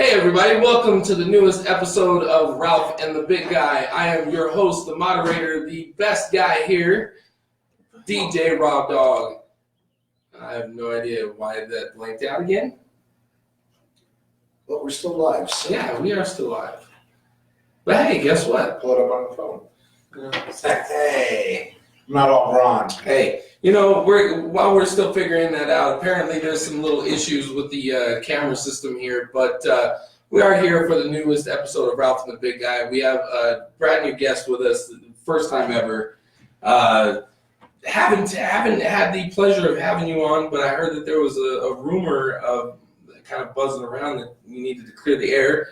Hey everybody, welcome to the newest episode of Ralph and the Big Guy. I am your host, the moderator, the best guy here, DJ Rob Dog. I have no idea why that blanked out again. But we're still live. So. Yeah, we are still live. But hey, guess what? Pull it up on the phone. Hey, I'm not all bronze. Hey, while we're still figuring that out, apparently there's some little issues with the camera system here, but we are here for the newest episode of Ralph and the Big Guy. We have a brand new guest with us, the first time ever. Haven't had the pleasure of having you on, but I heard that there was a rumor of kind of buzzing around that you needed to clear the air.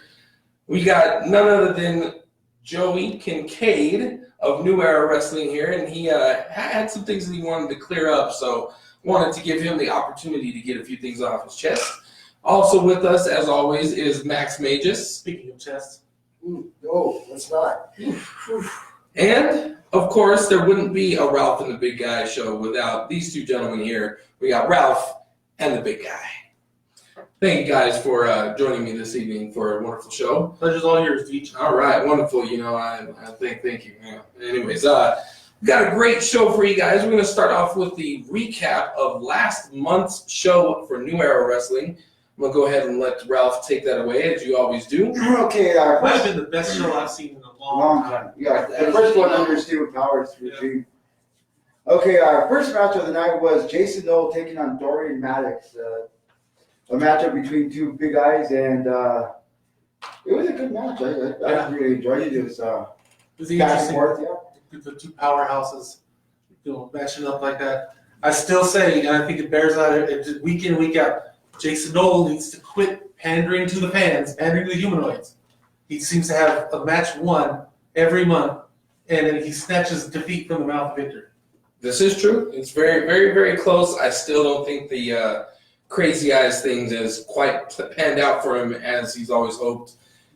We got none other than Joey Kincaid of New Era Wrestling here, and he had some things that he wanted to clear up, so wanted to give him the opportunity to get a few things off his chest. Also with us, as always, is Max Magis. Speaking of chest. No, let's not. And, of course, there wouldn't be a Ralph and the Big Guy show without these two gentlemen here. We got Ralph and the Big Guy. Thank you guys for joining me this evening for a wonderful show. Pleasure's all yours, Beach. All right, wonderful. I thank you. Yeah. Anyways, we got a great show for you guys. We're going to start off with the recap of last month's show for New Era Wrestling. I'm going to go ahead and let Ralph take that away, as you always do. Okay, Might have been the best show I've seen in a long time. Yeah, the first one under Steel Powers regime. Okay, our first match of the night was Jason Knoll taking on Dorian Maddox. A matchup between two big guys, and it was a good match. I really enjoyed it. It was back and forth, yeah. The two powerhouses, matching up like that. I still say, and I think it bears out week in, week out, Jason Knoll needs to quit pandering to the fans, pandering to the humanoids. He seems to have a match won every month, and then he snatches defeat from the mouth of victory. This is true. It's very, very, very close. I still don't think the Crazy Eyes things is quite panned out for him as he's always hoped.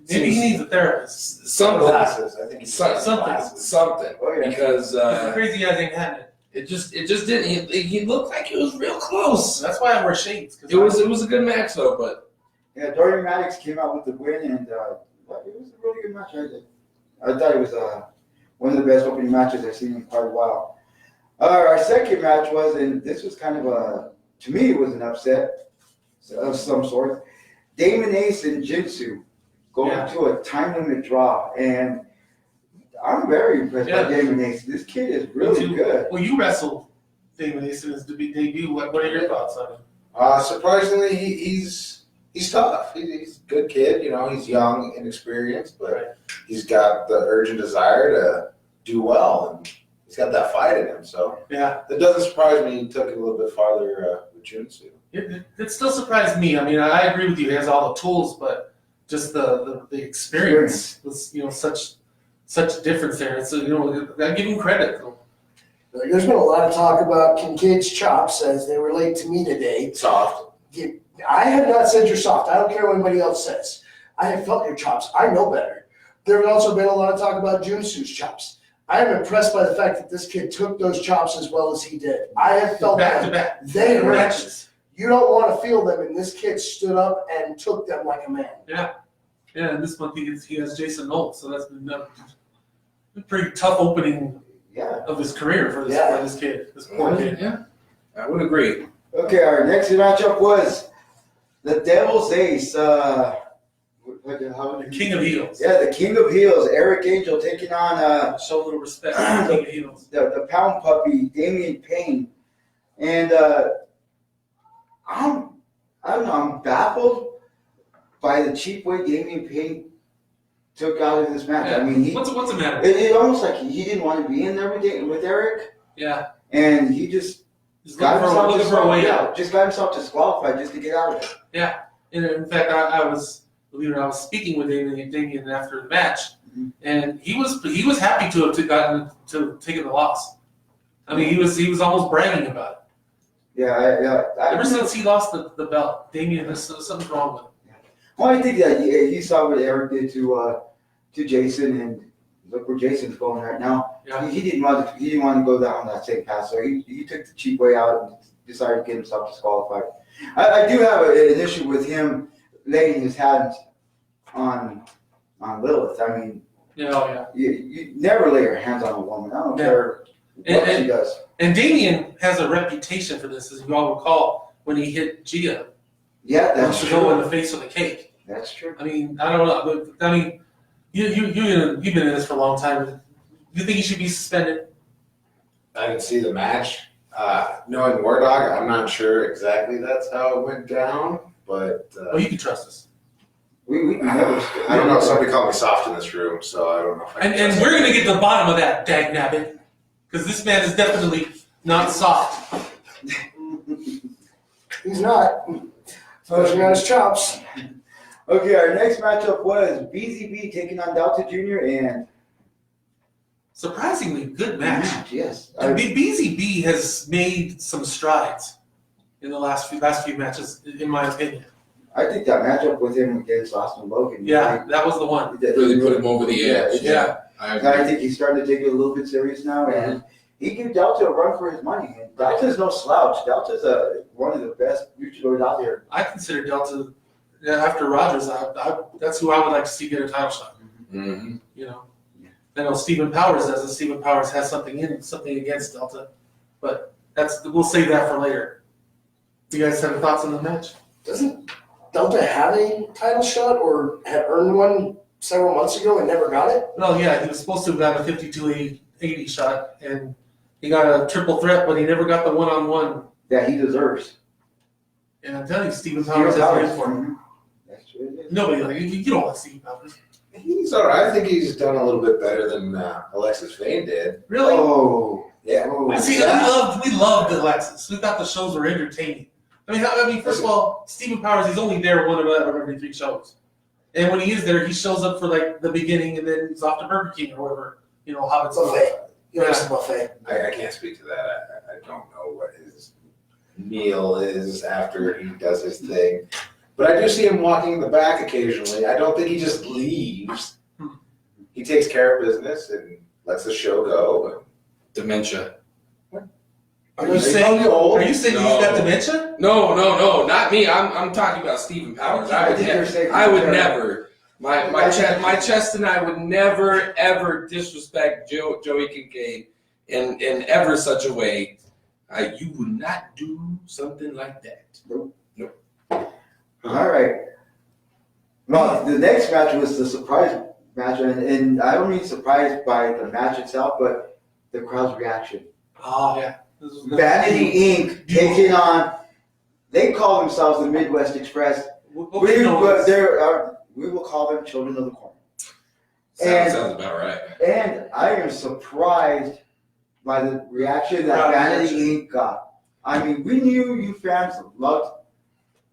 Maybe he needs a therapist. Something. Glasses, I think. Something. Oh, yeah. Because Crazy Eyes ain't had it. it just didn't. He looked like it was real close. That's why I wear shades. It was a good match though, but Yeah, Dorian Maddox came out with the win, and it was a really good match. I thought it was one of the best opening matches I've seen in quite a while. Our second match was, and this was kind of to me, it was an upset of some sort. Damon Ace and Jinsu going to a time limit draw, and I'm very impressed by Damon Ace. This kid is really good. Well, you wrestled Damon Ace in his debut. What are your thoughts on him? Surprisingly, he's tough. He's a good kid. He's young, inexperienced, but he's got the urge and desire to do well, and he's got that fight in him. So it doesn't surprise me he took it a little bit farther with Junsu. It still surprised me. I mean, I agree with you. He has all the tools, but just the experience was such difference there. So I give him credit. There's been a lot of talk about Kincaid's chops as they relate to me today. Soft. I have not said you're soft. I don't care what anybody else says. I have felt your chops. I know better. There has also been a lot of talk about Junsu's chops. I am impressed by the fact that this kid took those chops as well as he did. I have felt back to back. They hurt. You don't want to feel them, and this kid stood up and took them like a man. Yeah, and this month he has Jason Knoll, so that's been a pretty tough opening of his career for this kid, this poor kid. Yeah, I would agree. Okay, our next matchup was the Devil's Ace. The King of Heels. Yeah, the King of Heels, Eric Angel taking on show a little respect to the King of Heels. The Pound Puppy, Damian Payne. And I'm baffled by the cheap way Damian Payne took out of this match. Yeah. I mean, what's the matter? It almost like he didn't want to be in there with Eric. Yeah. And he just got himself disqualified just to get out of it. Yeah. And in fact, I was speaking with Damian after the match, and he was happy to have taken the loss. I mean, he was almost bragging about it. Yeah. Ever since he lost the belt, Damian, there's something wrong with him. Well, I think that he saw what Eric did to Jason, and look where Jason's going right now. Yeah. He didn't want to go down that same path, so he took the cheap way out and decided to get himself disqualified. I do have an issue with him laying his hands on Lilith. I mean, Yeah. you never lay your hands on a woman. I don't Yeah. care what she does. And Damien has a reputation for this, as you all recall, when he hit Gia. Yeah, that's Wants to go in true. the face with a cake. That's true. I mean, I don't know. But, I mean, you've been in this for a long time. You think he should be suspended? I didn't see the match. Knowing War Dog, I'm not sure exactly that's how it went down, but Well, you can trust us. We never. I don't know. Somebody called me soft in this room, so I don't know if I can And trust we're it. going to get to the bottom of that, dagnabbit. Because this man is definitely not soft. He's not. Flashing on his chops. Okay, our next matchup was BZB taking on Delta Jr. and Surprisingly good match. Yes. BZB has made some strides in the last few matches, in my opinion. I think that matchup with him against Austin Logan. Yeah, that was the one. Really put him over the edge. Yeah. I I agree. think he's starting to take it a little bit serious now, and he gave Delta a run for his money. And Delta's no slouch. Delta's one of the best luchadors out there. I consider Delta, after Rogers, that's who I would like to see get a title shot. Mm-hmm. You know, I know Stephen Powers does, and Stephen Powers has something against Delta, but we'll save that for later. You guys have thoughts on the match? Doesn't Delta have a title shot or had earned one several months ago and never got it? Well, yeah, he was supposed to have got a 52-80 shot, and he got a triple threat, but he never got the one-on-one. That he deserves. And I'm telling you, Stephen Powers has it in for him. Mhm. That's what it is. Nobody, you don't like Stephen Powers. He's all right. I think he's done a little bit better than Alexis Vane did. Really? Oh. Yeah. Oh. See, we loved Alexis. We thought the shows were entertaining. I mean, first of all, Stephen Powers, he's only there one of every 3 shows. And when he is there, he shows up for like the beginning and then he's off to Burger King or whatever, Hobbit's Buffet. You know, it's a buffet. I can't speak to that. I don't know what his meal is after he does his thing. But I do see him walking in the back occasionally. I don't think he just leaves. He takes care of business and lets the show go. Dementia. Are you saying old? he's got dementia? No, not me. I'm talking about Stephen Powers. I think you're saying. I would never. My chest and I would never ever disrespect Joey Kincaid in ever such a way. You would not do something like that. All right. Well, the next match was the surprise match, and I don't mean surprised by the match itself, but the crowd's reaction. Oh, yeah. This was Vanity Inc. taking on. They call themselves the Midwest Express. We will call them Children of the Corn. And- Sounds about right. And I am surprised by the reaction that Crowd Vanity reaction. Inc. got. I mean, we knew you fans loved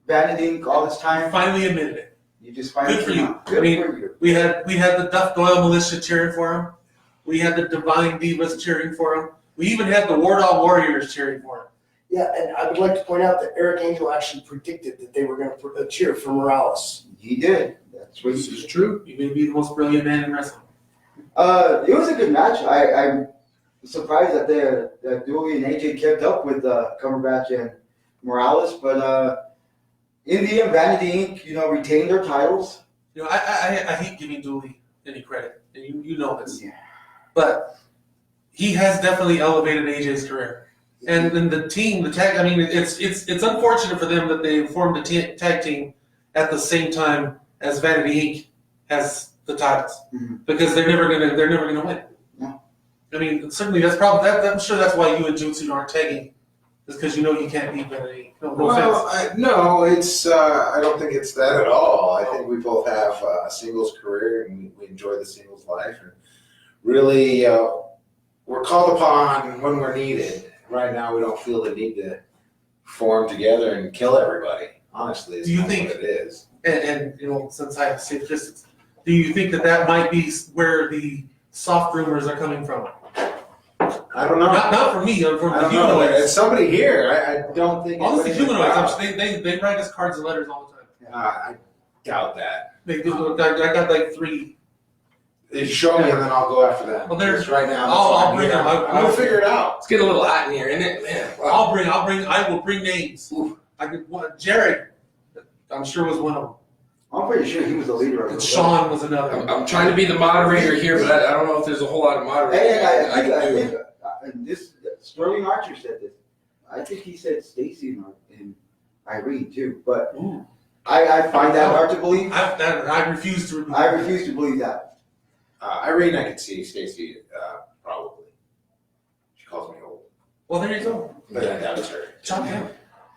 Vanity Inc. all this time. finally admitted it. You just finally Good for came you. out. Good I mean, for you. We had the Duff Doyle militia cheering for him. We had the Divine Divas cheering for him. We even had the Wardall Warriors cheering for him. Yeah, and I would like to point out that Eric Angel actually predicted that they were going to cheer for Morales. He did. That's what This he is did. true. He may be the most brilliant man in wrestling. It was a good match. I'm surprised that Dooley and AJ kept up with Cumberbatch and Morales, but in the end, Vanity Inc. Retained their titles. I hate giving Dooley any credit, and you know this. Yeah. But he has definitely elevated AJ's career. And then the team, the tag. I mean, it's unfortunate for them that they formed a tag team at the same time as Vanity Inc. has the titles, Mhm. because they're never gonna win. No. I mean, certainly that's probably I'm sure that's why you and Jutsu aren't tagging, is because you can't beat Vanity Inc. No offense. No, it's. I don't think it's that at all. I think we both have a singles career and we enjoy the singles life. And really, we're called upon when we're needed. Right now, we don't feel the need to form together and kill everybody. Honestly, it's Do you not think- what it is. And since I have safe distance, do you think that might be where the soft rumors are coming from? I don't know. Not from me, or from I the don't know. humanoids. It's somebody here. I don't think. Honestly, anybody in the humanoids. crowd. They write us cards and letters all the time. I doubt that. They do. I got like 3. You show me and then I'll go after that. Well, there's- Because right now. I'll that's bring fine. them. We'll figure it out. It's getting a little hot in here, isn't it? Man, wow. I will bring names. Jared, I'm sure was one of them. I'm pretty sure he was the leader of And it. Sean was another. I'm trying to be the moderator here, but I don't know if there's a whole lot of moderating And I I can do. think, and this, Sterling Archer said this. I think he said Stacy and Irene too, but Ooh. I find that hard to believe. I refuse to. I refuse to believe that. Irene, I could see. Stacey, probably. She calls me old, Well, there you go. but I doubt it's her. Chop him.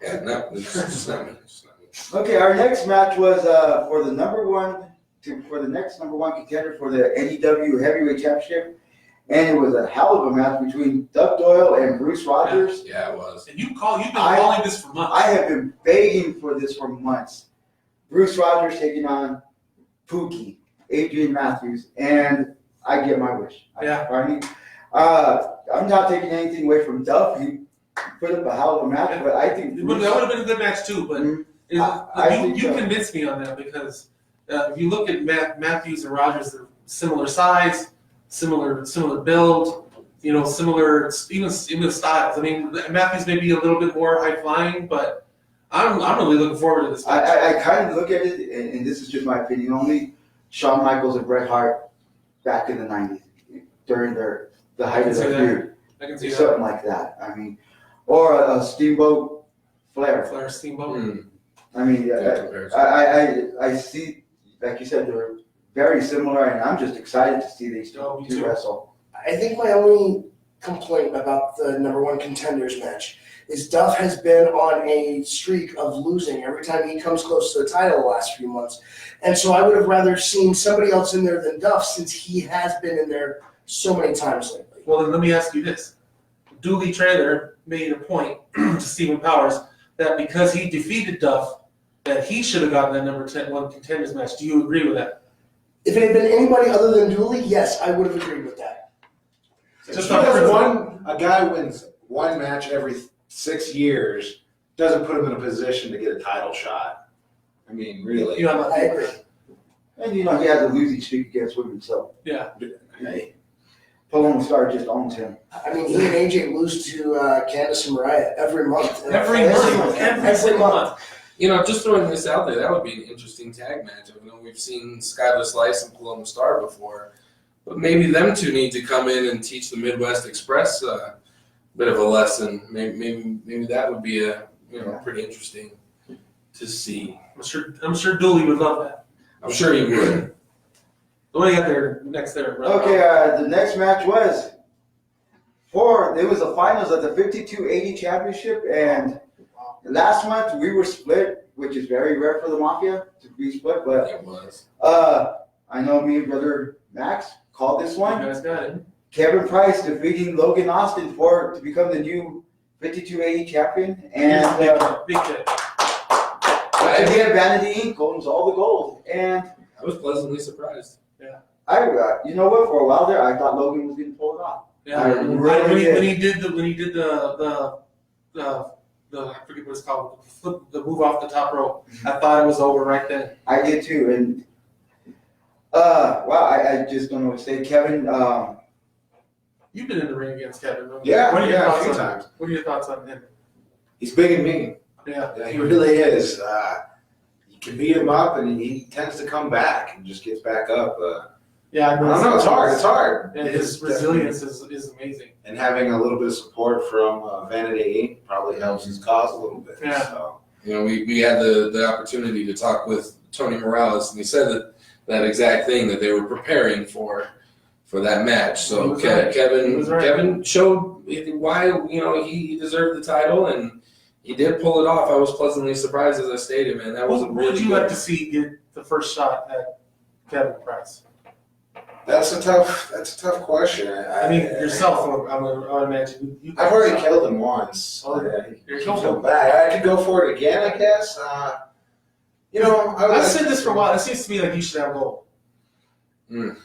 Yeah, no, it's not me. It's not me. Okay, our next match was for the next number one contender for the NEW Heavyweight Championship, and it was a hell of a match between Doug Doyle and Bruce Rogers. Yeah, it was. And you've been calling this for months. I have been begging for this for months. Bruce Rogers taking on Pookie, Adrian Matthews, and I get my wish. Yeah. Finally. I'm not taking anything away from Duff. He put up a hell of a match, but I think That would have been a good match too, but Mhm. you think so. convinced me on that because if you look at Matthews and Rogers, they're similar size, similar build, similar even styles. I mean, Matthews may be a little bit more high flying, but I'm really looking forward to this match. I kind of look at it, and this is just my opinion only. Shawn Michaels and Bret Hart back in the '90s during the height of their feud, I can see that. something like that. I mean, or a Steamboat Flair. Flair Steamboat. I mean, Good comparison. I see, like you said, they're very similar, and I'm just excited to see these Oh, me two too. wrestle. I think my only complaint about the number one contenders match is Duff has been on a streak of losing every time he comes close to the title the last few months. And so I would have rather seen somebody else in there than Duff since he has been in there so many times lately. Well, then let me ask you this. Dooley Trailer made a point to Stephen Powers that because he defeated Duff, that he should have gotten that number 1 contenders match. Do you agree with that? If it had been anybody other than Dooley, yes, I would have agreed with that. Just a guy wins one match every 6 years doesn't put him in a position to get a title shot. I mean, really. I agree. And he has a losing streak against women, so Yeah. hey, Paloma Star just owns him. I mean, he and AJ lose to Candice and Mariah every month. Every single month. Just throwing this out there, that would be an interesting tag match. I know we've seen Skylar Slice and Paloma Star before, but maybe them two need to come in and teach the Midwest Express a bit of a lesson. Maybe that would be pretty interesting to see. I'm sure Dooley would love that. I'm sure he would. What do you got there next there, brother? Okay, the next match was it was the finals of the 52-80 championship, and last month we were split, which is very rare for the Mafia to be split, but It was. I know me and brother Max called this You one. guys got it. Kevin Price defeating Logan Austin to become the new 52-80 champion, and Big hit. again Vanity Inc. owns all the gold, and I was pleasantly surprised. you know what? For a while there, I thought Logan was going to pull it off. Yeah. I really When he did the I forget what it's called, the move off the top rope. I thought it was over right then. I did too, and wow, I just don't know what to say. Kevin, You've been in the ring against Kevin. What are Yeah, your yeah, a thoughts few on times. What are your thoughts on him? He's big and mean. Yeah. Yeah, he really is. You can beat him up, and he tends to come back and just gets back up. Yeah, I don't know. It's hard. It's hard. And his resilience is amazing. And having a little bit of support from Vanity Inc. probably helps his cause a little bit. Yeah. So. We had the opportunity to talk with Tony Morales, and he said that exact thing, that they were preparing for that match. He So was right. He was right. Kevin showed why he deserved the title, and he did pull it off. I was pleasantly surprised, as I stated, man. That was a Who really would you good. like to see get the first shot at Kevin Price? That's a tough question. I mean, yourself, I would imagine. I've already killed him once. Oh, He killed back. I could go for it again, I guess. I've said this for a while. It seems to me like you should have gold. Mhm.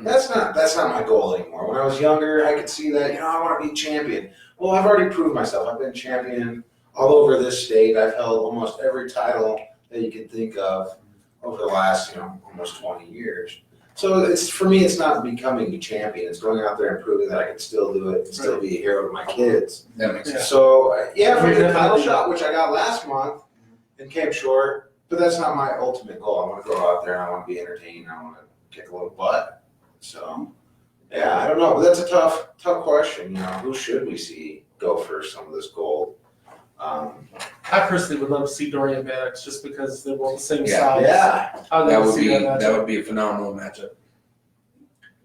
That's not my goal anymore. When I was younger, I could see that, I want to be champion. Well, I've already proved myself. I've been champion all over this state. I've held almost every title that you can think of over the last, almost 20 years. So for me, it's not becoming a champion. It's going out there and proving that I can still do it and still be a hero to my kids. That makes sense. So, for the title shot, which I got last month and came short, But that's not my ultimate goal. I want to go out there and I want to be entertained. I want to kick a little butt. So, yeah, I don't know. But that's a tough question. You know, who should we see go for some of this gold? I personally would love to see Dorian Maddox just because they're both the same Yeah. size. Yeah. I'd That love to would see be that that matchup. would be a phenomenal matchup.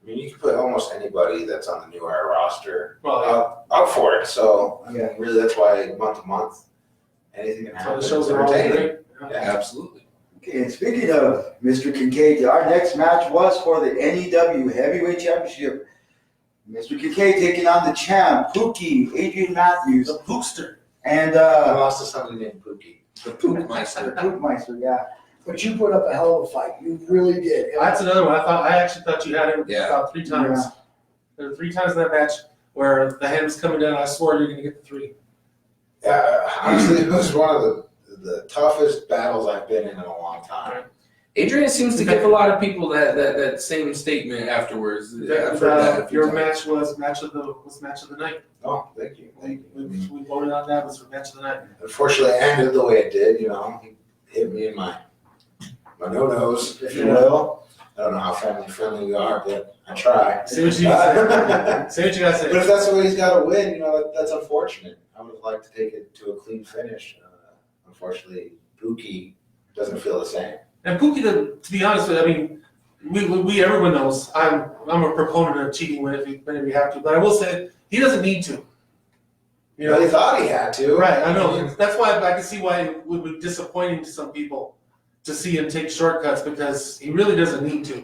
I mean, you can put almost anybody that's on the New Era roster Well, yeah. up for it. So, I mean, Yeah. really, that's why month to month, anything can So happen. the shows It's are always entertaining. great. Yeah. Absolutely. Okay, and speaking of Mr. Kincaid, our next match was for the NEW Heavyweight Championship. Mr. Kincaid taking on the champ, Pookie, Adrian Matthews, The Pookster. and I lost to somebody named Pookie. The Pookmeister. Pookmeister, yeah. But you put up a hell of a fight. You really did. That's another one. I actually thought you had him Yeah. about 3 times. Yeah. There were 3 times in that match where the hand was coming down. I swore you're going to get the 3. Yeah, honestly, it was one of the toughest battles I've been in a long time. Adrian seems to give a lot of people that same statement afterwards. I've heard that a few Your times. match was match of the night. Oh, thank you, thank you. We voted on that was for match of the night. Unfortunately, it ended the way it did. You know, he hit me in my no-nos, if you will. I don't know how family friendly we are, but I try. Say what you gotta say. Say what you gotta But if say. that's the way he's got to win, you know, that's unfortunate. I would have liked to take it to a clean finish. Unfortunately, Pookie doesn't feel the same. And Pookie, to be honest with you, I mean, we everyone knows I'm a proponent of cheating whenever you have to, but I will say he doesn't need to. You You know, he know, thought he had to. right? I know. That's why I can see why it would be disappointing to some people to see him take shortcuts because he really doesn't need to.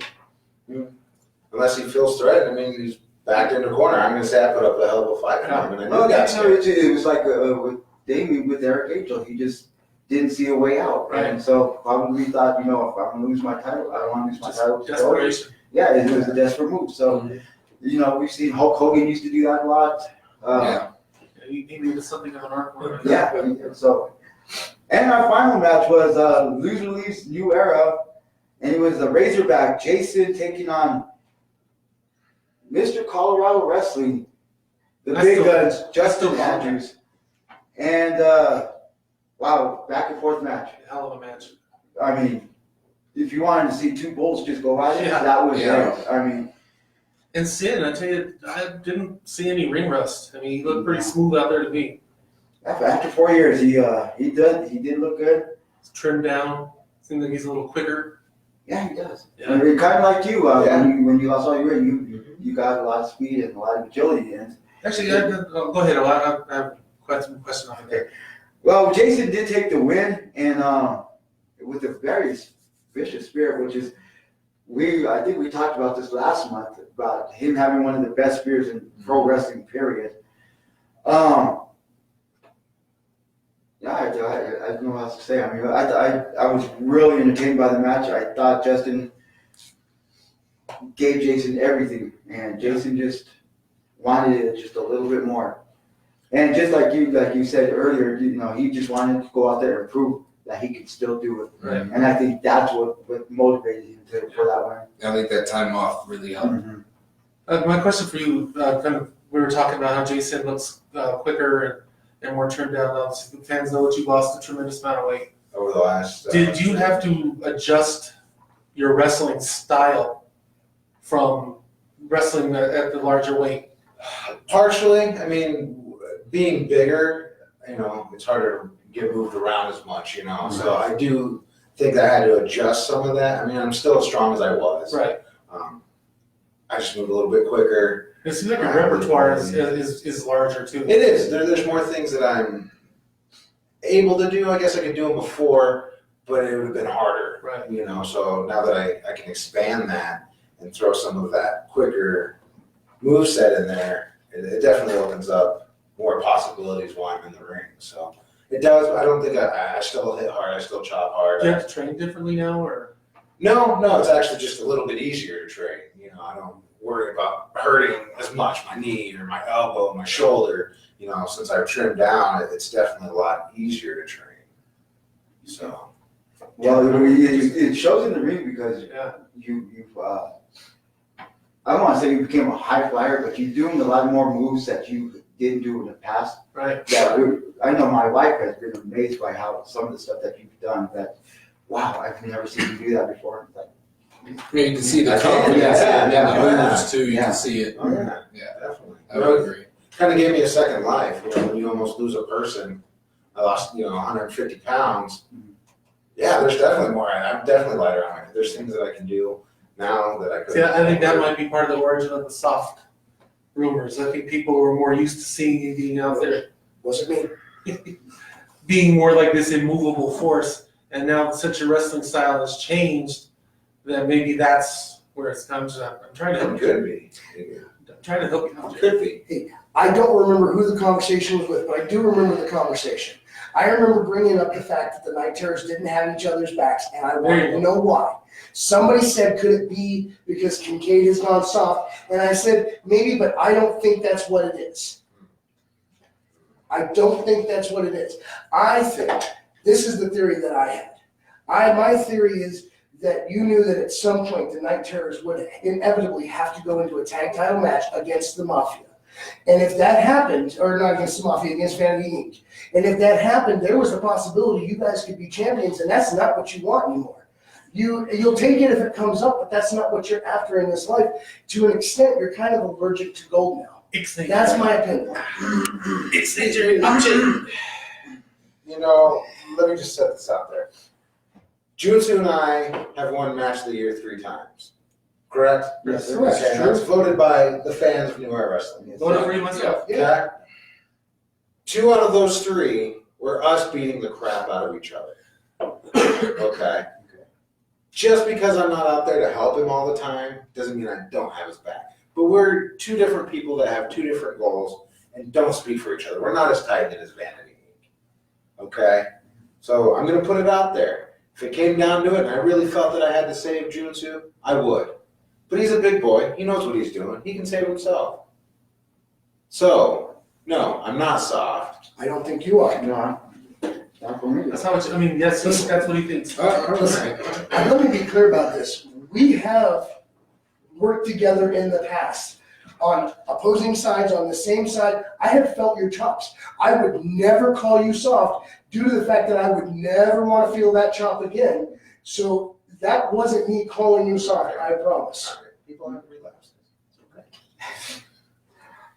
Unless he feels threatened. I mean, he's backed in the corner. I'm going to say I put up a hell of a fight for him. And I Well, knew that's that. how it was like with Damien with Eric Angel. He just didn't see a way out. Right. And so probably thought, you know, if I'm going to lose my title, I don't want to lose my title. to Cody. Desperation. Yeah, it was a desperate move. So, you know, we've seen Hulk Hogan used to do that a lot. Yeah. He needed something of an arc. Yeah. So, and our final match was Loser Leaves New Era, and it was the Razorback Jason taking on Mr. Colorado Wrestling, the That's big the- guns, Justin the one. Andrews, and wow, back and forth match. Hell of a match. I mean, if you wanted to see two bulls just go at it, Yeah. that was Yeah. it. I mean, And Sin, I tell you, I didn't see any ring rust. I mean, he looked pretty smooth out there to me. after 4 years, he did look good. Trimmed down. Seems like he's a little quicker. Yeah, he does. Yeah. I mean, kind of like you. Yeah. When you lost all your weight, you got a lot of speed and a lot of agility. And Actually, go ahead. I have a question on it. well, Jason did take the win, and with a very vicious spirit, which is I think we talked about this last month about him having one of the best spears in pro wrestling. Period. Yeah, I don't know what else to say. I mean, I was really entertained by the match. I thought Justin gave Jason everything, and Jason just wanted it just a little bit more. And just like you said earlier, you know, he just wanted to go out there and prove that he could still do it. Right. And I think that's what motivated him for that win. I think that time off really helped. My question for you, we were talking about how Jason looks quicker and more trimmed down. Obviously, the fans know that you lost a tremendous amount of weight. Over the last. Did you have to adjust your wrestling style from wrestling at the larger weight? Partially. I mean, being bigger, you know, it's harder to get moved around as much, you know. So I do think I had to adjust some of that. I mean, I'm still as strong as I was. Right. I just moved a little bit quicker. It seems like your repertoire is larger too. It is. There's more things that I'm able to do. I guess I could do them before, but it would have been harder. Right. You know, so now that I can expand that and throw some of that quicker moveset in there, it definitely opens up more possibilities while I'm in the ring. So it does. I don't think I still hit hard. I still chop hard. Do you have to train differently now, or No, it's actually just a little bit easier to train. You know, I don't worry about hurting as much, my knee or my elbow, my shoulder. You know, since I've trimmed down, it's definitely a lot easier to train. So. Well, it shows in the ring because yeah, you've I don't want to say you became a high flyer, but you're doing a lot more moves that you didn't do in the past. right. Yeah, I know my wife has been amazed by how some of the stuff that you've done. That wow, I've never seen you do that before. Like, I mean, you can see the I can, confidence yeah, in yeah, the yeah. moves too. You Yeah. can see it. Oh yeah, Yeah, definitely. I would agree. Kind of gave me a second life. You know, when you almost lose a person, I lost 150 pounds. Yeah, there's definitely more. I'm definitely lighter on it. There's things that I can do now that I could. See, I think that might be part of the origin of the soft rumors. I think people were more used to seeing you being out there, Was it me? being more like this immovable force, and now since your wrestling style has changed, then maybe that's where it's comes from. I'm trying to It help you. could be. I'm trying to help you out. It could be. I don't remember who the conversation was with, but I do remember the conversation. I remember bringing up the fact that the Night Terrors didn't have each other's backs, and I wanted to know why. Somebody said, could it be because Kincaid has gone soft? And I said, maybe, but I don't think that's what it is. I don't think that's what it is. I think, this is the theory that I had. My theory is that you knew that at some point the Night Terrors would inevitably have to go into a tag title match against the Mafia. And if that happened, or not against the Mafia, against Vanity Inc. And if that happened, there was a possibility you guys could be champions, and that's not what you want anymore. You'll take it if it comes up, but that's not what you're after in this life. To an extent, you're kind of allergic to gold now. That's my opinion. It's your option. Let me just set this out there. Junsu and I have won Match of the Year 3 times. Correct? Yes, sir. Correct. Okay, that's voted by the fans of New Era Wrestling. Vote for you myself. Okay? 2 out of those 3 were us beating the crap out of each other. Okay? Just because I'm not out there to help him all the time doesn't mean I don't have his back. But we're 2 different people that have 2 different goals and don't speak for each other. We're not as tight as Vanity Inc. Okay? So I'm going to put it out there. If it came down to it and I really felt that I had to save Junsu, I would. But he's a big boy. He knows what he's doing. He can save himself. So, no, I'm not soft. I don't think you are. No, not for me. That's how much. I mean, yes, that's what he thinks. And let me be clear about this. We have worked together in the past on opposing sides, on the same side. I have felt your chops. I would never call you soft due to the fact that I would never want to feel that chop again. So that wasn't me calling you soft, I promise. People have relapsed.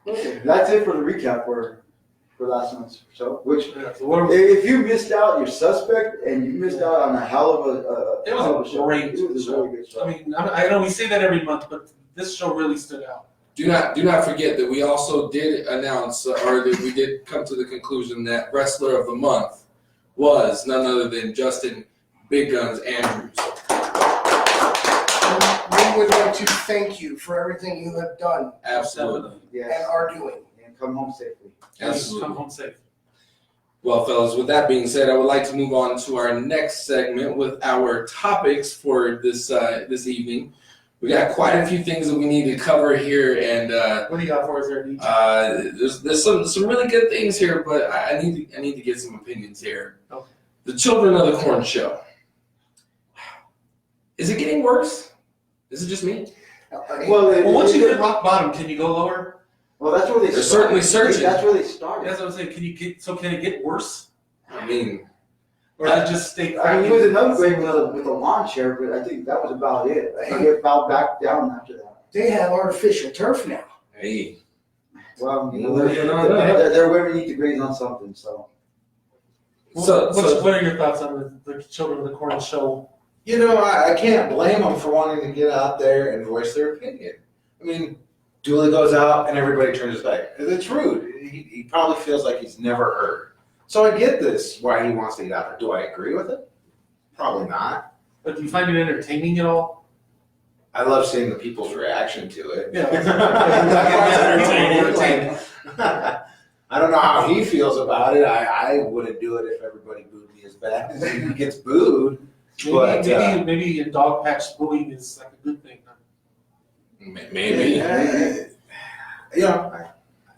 Okay, that's it for the recap for last month's show. Which, Yeah, so what are we- if you missed out, you're suspect, and you missed out on a hell of a. It was hell a of show. great It was a show. really good show. I mean, I know we say that every month, but this show really stood out. Do not forget that we also did announce, or that we did come to the conclusion that Wrestler of the Month was none other than Justin Big Guns Andrews. We would like to thank you for everything you have done Absolutely. and Yes, are doing. and come home safely. Absolutely. Come home safe. Well, fellas, with that being said, I would like to move on to our next segment with our topics for this evening. We got quite a few things that we need to cover here, and What do you got for us there, DJ? there's some really good things here, but I need to get some opinions here. Okay. The Children of the Corn show. Is it getting worse? Is it just me? Well, Once you hit rock bottom, can you go lower? well, that's where they They're started. certainly searching. That's where they started. That's what I'm saying. Can it get worse? I mean, Or does it just stay I mean, cracking? he was an upgrade with a lawn chair, but I think that was about it. I think it fell back down after that. They have artificial turf now. hey, Well, No. their women need to graze on something, so. What are your thoughts on the Children of the Corn show? I can't blame them for wanting to get out there and voice their opinion. I mean, Dooley goes out and everybody turns his back. It's rude. He probably feels like he's never heard. So I get this, why he wants to get out there. Do I agree with it? Probably not. But do you find it entertaining at all? I love seeing the people's reaction to it. Yeah. Entertaining. I don't know how he feels about it. I wouldn't do it if everybody booed me as bad as he gets booed. But, Maybe a dog patch bullying is like a good thing. maybe.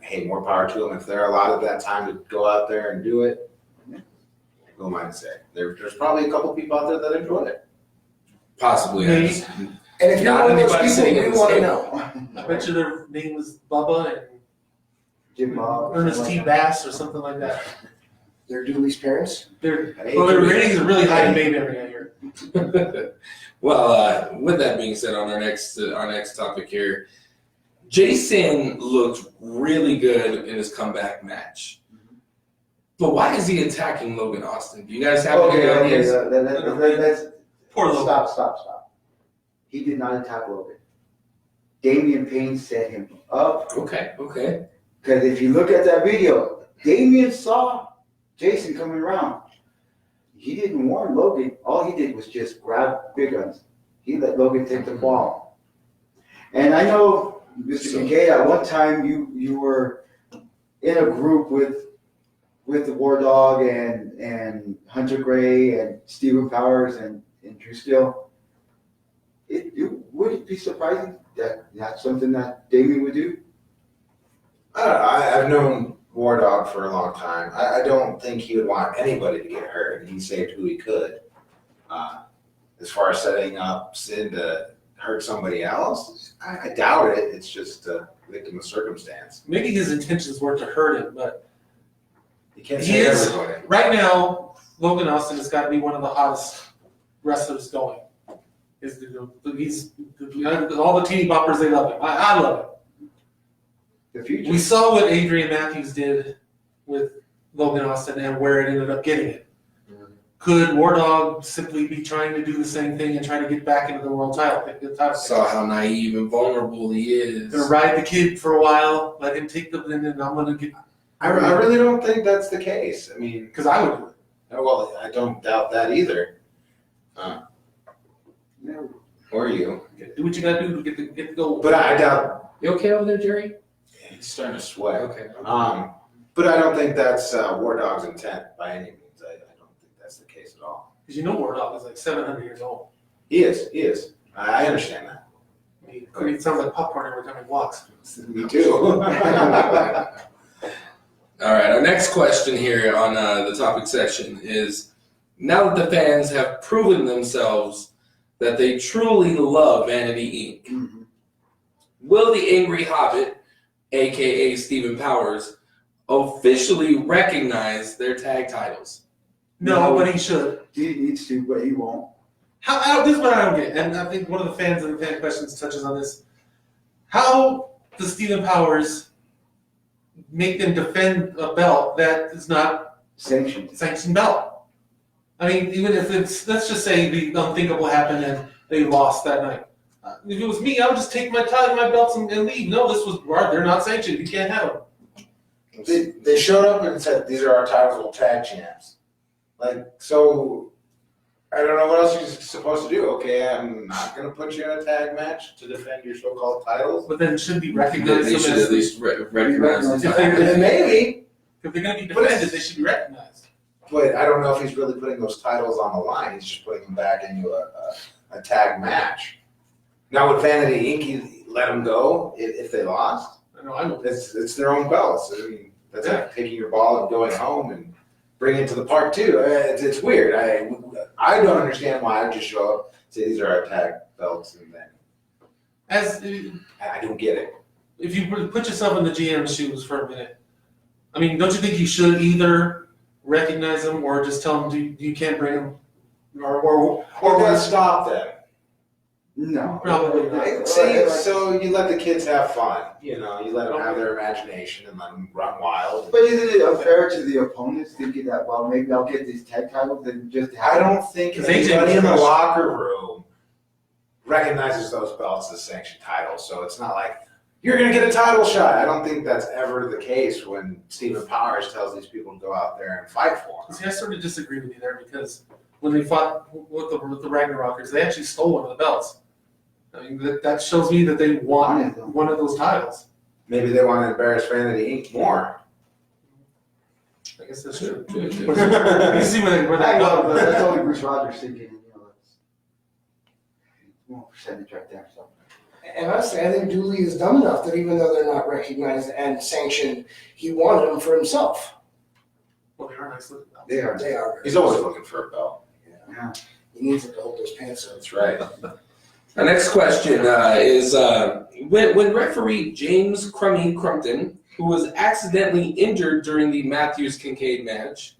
Hey, more power to them. If they're allotted that time to go out there and do it, who am I to say? There's probably a couple people out there that enjoy it. Possibly. Maybe. And if you're Not one of those anybody people, sitting we in the want to stable. know. I bet you their name was Bubba and Jim Bob. Ernest T. Bass or something like that. They're Dooley's parents. Their Hey, well, their Dooley. ratings are really high in Bay Area here. Well, with that being said, on our next topic here, Jason looked really good in his comeback match. But why is he attacking Logan Austin? Do you guys have any ideas? Let's Poor Logan. stop. He did not attack Logan. Damian Payne set him up. Okay. Because if you look at that video, Damian saw Jason coming around. He didn't warn Logan. All he did was just grab Big Guns. He let Logan take the ball. And I know, Mr. Kincaid, at one time you were in a group with the War Dog and Hunter Gray and Stephen Powers and Drew Steele. Would it be surprising that that's something that Damian would do? I don't know. I've known War Dog for a long time. I don't think he would want anybody to get hurt. He saved who he could. As far as setting up Sid to hurt somebody else, I doubt it. It's just a victim of circumstance. Maybe his intentions were to hurt him, but You can't He save is- everybody. right now, Logan Austin has got to be one of the hottest wrestlers going. He's all the teeny boppers, they love him. I love him. The future. We saw what Adrian Matthews did with Logan Austin and where it ended up getting it. Could War Dog simply be trying to do the same thing and try to get back into the world title? Saw how naive and vulnerable he is. Gonna ride the kid for a while, let him take the win, and I'm gonna get. I really don't think that's the case. I mean, Because I would do it. well, I don't doubt that either. Yeah. Or you. Do what you gotta do to get the goal. But I doubt You okay over there, Jerry? he's starting to sweat. Okay. But I don't think that's War Dog's intent by any means. I don't think that's the case at all. Because you know War Dog is like 700 years old. He is. I understand that. I mean, it sounds like popcorn every time he walks. Me too. All right, our next question here on the topic section is, now that the fans have proven themselves that they truly love Vanity Inc., Mhm. will the Angry Hobbit, a.k.a. Stephen Powers, officially recognize their tag titles? No, but he should. He needs to, but he won't. This is what I don't get, and I think one of the fans and the fan questions touches on this. How does Stephen Powers make them defend a belt that is not Sanctioned. a sanctioned belt? I mean, even if it's, let's just say the unthinkable happened and they lost that night. If it was me, I would just take my belts and leave. No, they're not sanctioned. You can't have them. They showed up and said, these are our titles, we'll tag champs. Like, so, I don't know what else you're supposed to do. Okay, I'm not going to put you in a tag match to defend your so-called titles. But then should be recognized. They should at least recognize the If titles. they're- Maybe, If they're going to be But defended, it's- they should be recognized. but I don't know if he's really putting those titles on the line. He's just putting them back into a tag match. Now, would Vanity Inc. let them go if they lost? I know. It's their own belts. I mean, that's like taking your ball and going home and bringing it to the park too. It's weird. I don't understand why I just show up, say these are our tag belts, and then I don't get it. If you put yourself in the GM's shoes for a minute, I mean, don't you think you should either recognize them or just tell them you can't bring them, Or what stop them? No. Probably not. See, so you let the kids have fun. You know, you let them have their imagination and let them run wild. But isn't it unfair to the opponents thinking that, well, maybe I'll get these tag titles and just I don't think 'Cause AJ anybody in the was- locker room recognizes those belts as sanctioned titles. So it's not like you're going to get a title shot. I don't think that's ever the case when Stephen Powers tells these people to go out there and fight for him. See, I sort of disagree with you there because when they fought with the Ragnarokers, they actually stole one of the belts. I mean, that shows me that they wanted one of those titles. Maybe they want to embarrass Vanity Inc. more. I guess that's true. True. You see where I that know, but goes. that's only Bruce Rogers thinking, you know, it's more percentage right there, so. And honestly, I think Dooley is dumb enough that even though they're not recognized and sanctioned, he wanted them for himself. Well, they are nice looking belts. They are. They are. He's always looking for a belt. Yeah. He needs it to hold those pants up. That's right. Our next question is, when referee James Crummy Crumpton, who was accidentally injured during the Matthews-Kincaid match,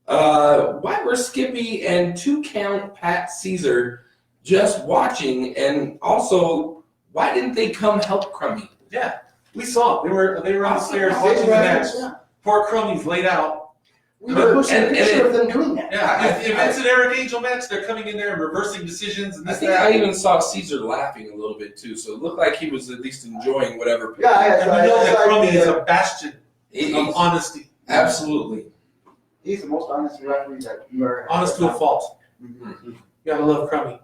Why were Skippy and 2-count Pat Caesar just watching? And also, why didn't they come help Crummy? Yeah, we saw them. They were on the stairs watching the match. Poor Crummy's laid out. We were posting a And picture of them doing that. Yeah, if it's an Eric Angel match, they're coming in there and reversing decisions and I this think that. I even saw Caesar laughing a little bit too, so it looked like he was at least enjoying whatever. And we know that Crummy is a a bastion of honesty. Absolutely. He's the most honest referee that you ever had. Honest to a fault. Mhm. You gotta love Crummy.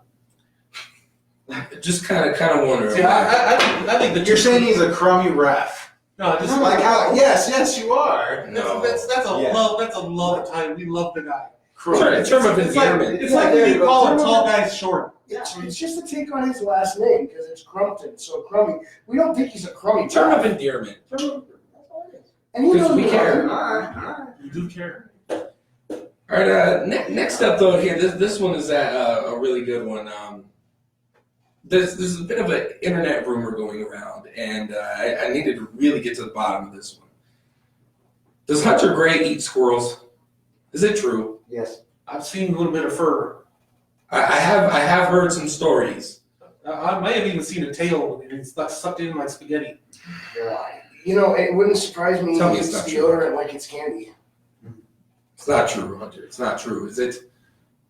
Just kind of wondering. See, I think that You're saying he's a crummy ref. no, I just Like how? Yes, you are. No. that's a Yeah. love. That's a love time. We love the guy. In terms of It's like, endearment. it's like when you call a tall guy short. It's just a take on his last name because it's Crumpton. So Crummy, we don't think he's a crummy In terms of guy. endearment. And he Because knows we care. All right. You do care. All right. Next up, though, here this one is a really good one. There's a bit of an internet rumor going around, and I needed to really get to the bottom of this one. Does Hunter Gray eat squirrels? Is it true? Yes. I've seen a little bit of fur. I have heard some stories. I might have even seen a tail and it's like sucked in like spaghetti. Yeah. You know, it wouldn't surprise me Tell me if it's it's not true. deodorant like it's candy. It's not true, Hunter. It's not true. Is it?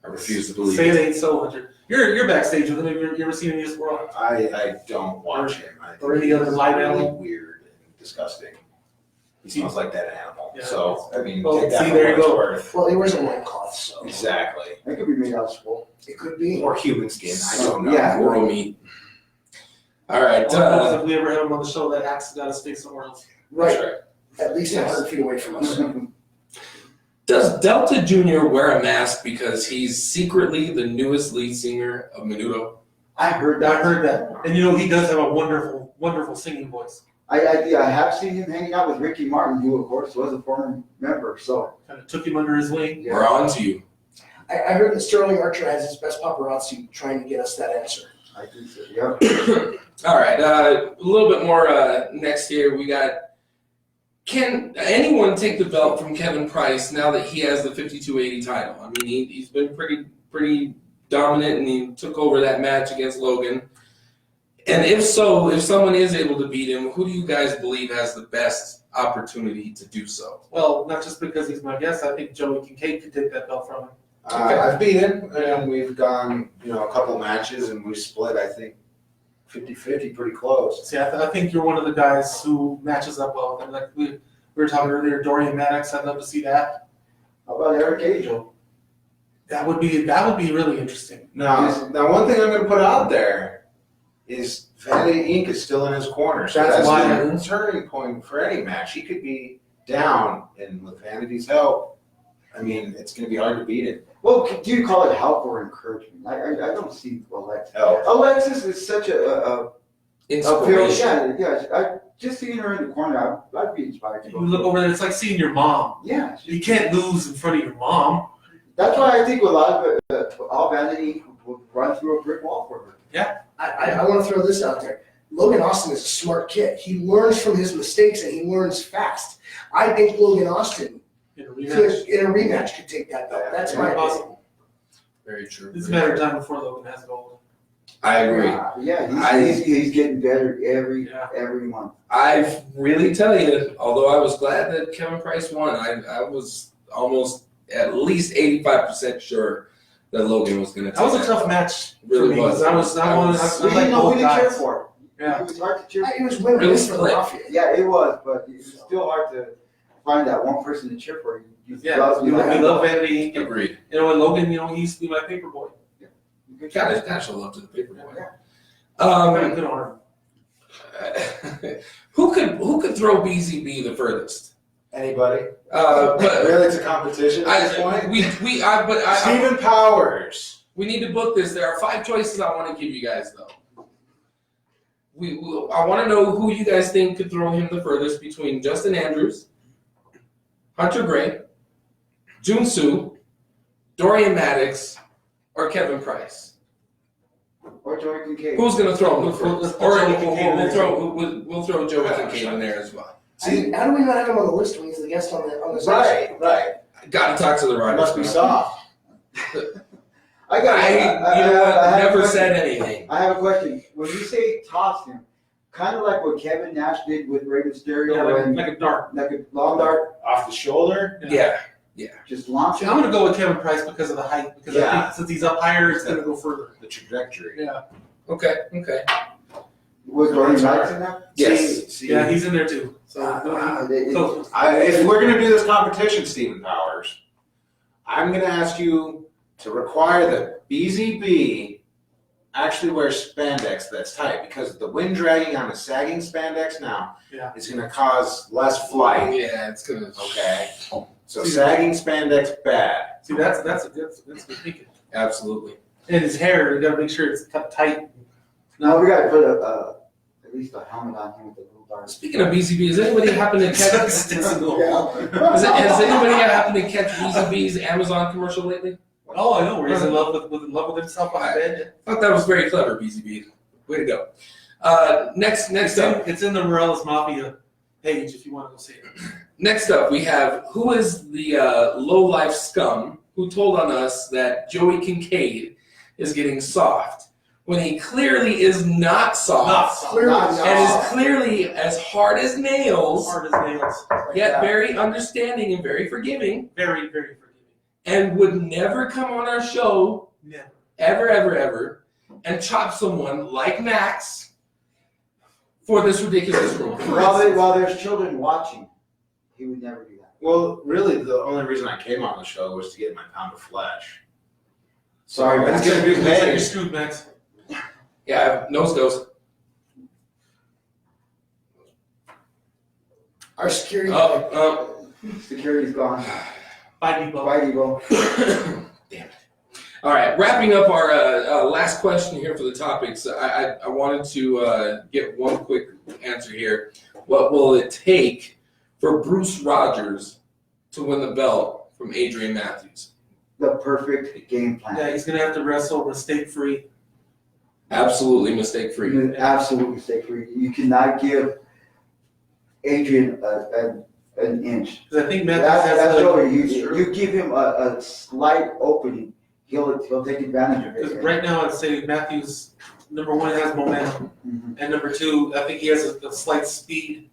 I refuse to believe Say it it. ain't so, Hunter. You're backstage with him. You ever seen him use squirrel? I don't watch him. I think Or any other he's live really animal? weird and disgusting. He smells like that animal. Yeah. So I mean, Well, take that see, for there you what it's go. worth. Well, he wears a loincloth, so Exactly. It could be made out of spool. it could be. Or human skin. I don't know. Yeah. Squirrel meat. All right. All I know is if we ever have him on the show, that axe has got to stay somewhere else. Right. That's right. At least 100 feet away from us. Does Delta Jr. wear a mask because he's secretly the newest lead singer of Menudo? I heard I that. heard that. And you know, he does have a wonderful, wonderful singing voice. I have seen him hanging out with Ricky Martin, who of course was a former member. So Kind of took him under his wing. We're on to you. I heard that Sterling Archer has his best paparazzi trying to get us that answer. I think so. Yep. All right. A little bit more next here. We got. Can anyone take the belt from Kevin Price now that he has the 5280 title? I mean, he's been pretty dominant, and he took over that match against Logan. And if so, if someone is able to beat him, who do you guys believe has the best opportunity to do so? Well, not just because he's my guest. I think Joey Kincaid could take that belt from him. I've beat him, and we've gone, a couple matches, and we split, I think, 50-50, pretty close. See, I think you're one of the guys who matches up well with him. Like we were talking earlier, Dorian Maddox. I'd love to see that. How about Eric Angel? That would be really interesting. Now, one thing I'm going to put out there is Vanity Inc. is still in his corner. So That's that's why- the turning point for any match. He could be down, and with Vanity's help, I mean, it's going to be hard to beat him. Well, do you call it help or encouragement? I don't see Alexis. Help. Alexis is such a Inspiration. yeah. I just seeing her in the corner, I'd be inspired to You go. look over there, it's like seeing your mom. Yeah, You can't lose in front of your mom. that's why I think a lot of all Vanity would run through a brick wall for her. I want to throw this out there. Logan Austin is a smart kid. He learns from his mistakes and he learns fast. I think Logan Austin In a rematch. could, in a rematch, could take that belt. That's my opinion. Possible. Very true. It's a matter of time before Logan has gold. I agree. Yeah, he's getting better every month. I really tell you, although I was glad that Kevin Price won, I was almost at least 85% sure that Logan was going to take That was a tough match for Really me. was. I was I We like didn't know both who to cheer guys. for. Yeah. It was hard to cheer for. It was win-win Really for the split. Mafia. Yeah, it was, but it was still hard to find that one person to cheer for. Yeah, we love Vanity. Agreed. You know, and Logan, he used to be my paper boy. Gotta show love to the paper boy. Had a good arm. Who could throw BZB the furthest? Anybody? But Really, it's a competition at this point? Stephen Powers. we need to book this. There are 5 choices I want to give you guys though. I want to know who you guys think could throw him the furthest between Justin Andrews, Hunter Gray, Jun Soo, Dorian Maddox, or Kevin Price. Or Joey Kincaid. Who's gonna throw him the furthest? Or Joey Kincaid in there. we'll throw Joey Kincaid in there as well. How do we not have him on the list when he's the guest on the session? Right. Gotta talk to the It Riders. must be soft. I got. I you know what? I have a Never question. said anything. I have a question. When you say toss him, kind of like what Kevin Nash did with Rey Mysterio, Yeah, and like a dart. like a long dart, Off the shoulder. Yeah. just launch See, it. I'm gonna go with Kevin Price because of the height. Because I Yeah. think since he's up higher, it's gonna go further. The trajectory. Yeah. Okay. Was Roddy Rice in that? Yes. See, Yeah, he's in there too. So, So, if we're gonna do this competition, Stephen Powers, I'm gonna ask you to require that BZB actually wear spandex that's tight, because the wind dragging on a sagging spandex now is gonna cause less flight. Yeah, it's gonna. Okay, so sagging spandex bad. see, that's good thinking. Absolutely. And his hair, you gotta make sure it's cut tight. now we gotta put at least a helmet on him with the little dart. Speaking of BCB, has anybody happened to catch? Sticks and gold. Has anybody happened to catch BCB's Amazon commercial lately? Oh, I know. Where he's in love with himself on the bed. I thought that was very clever, BCB. Way to go. Next up. It's in the Morales Mafia page if you want to go see it. Next up, we have who is the low-life scum who told on us that Joey Kincaid is getting soft when he clearly is not soft, Not soft. Clearly Not not. and soft. is clearly as hard as nails, Hard as nails. yet very understanding and very forgiving, Very, very forgiving. and would never come on our show Never. ever, and chop someone like Max for this ridiculous rule. While there's children watching, he would never do that. Well, really, the only reason I came on the show was to get my pound of flesh. Sorry, It's Max. gonna be Looks like you're paid. screwed, Max. Yeah, nose goes. Our security. Security's gone. Bye, Debo. Bye, Evo. Damn it. All right, wrapping up our last question here for the topics. I wanted to get one quick answer here. What will it take for Bruce Rogers to win the belt from Adrian Matthews? The perfect game plan. Yeah, he's gonna have to wrestle mistake free. Absolutely mistake-free. Absolute mistake free. You cannot give Adrian an inch. Because I think Matthews That's has the. over. You give him a slight opening, he'll take advantage of Because it. right now, I'd say Matthews, number one, has momentum, Mhm. and number two, I think he has a slight speed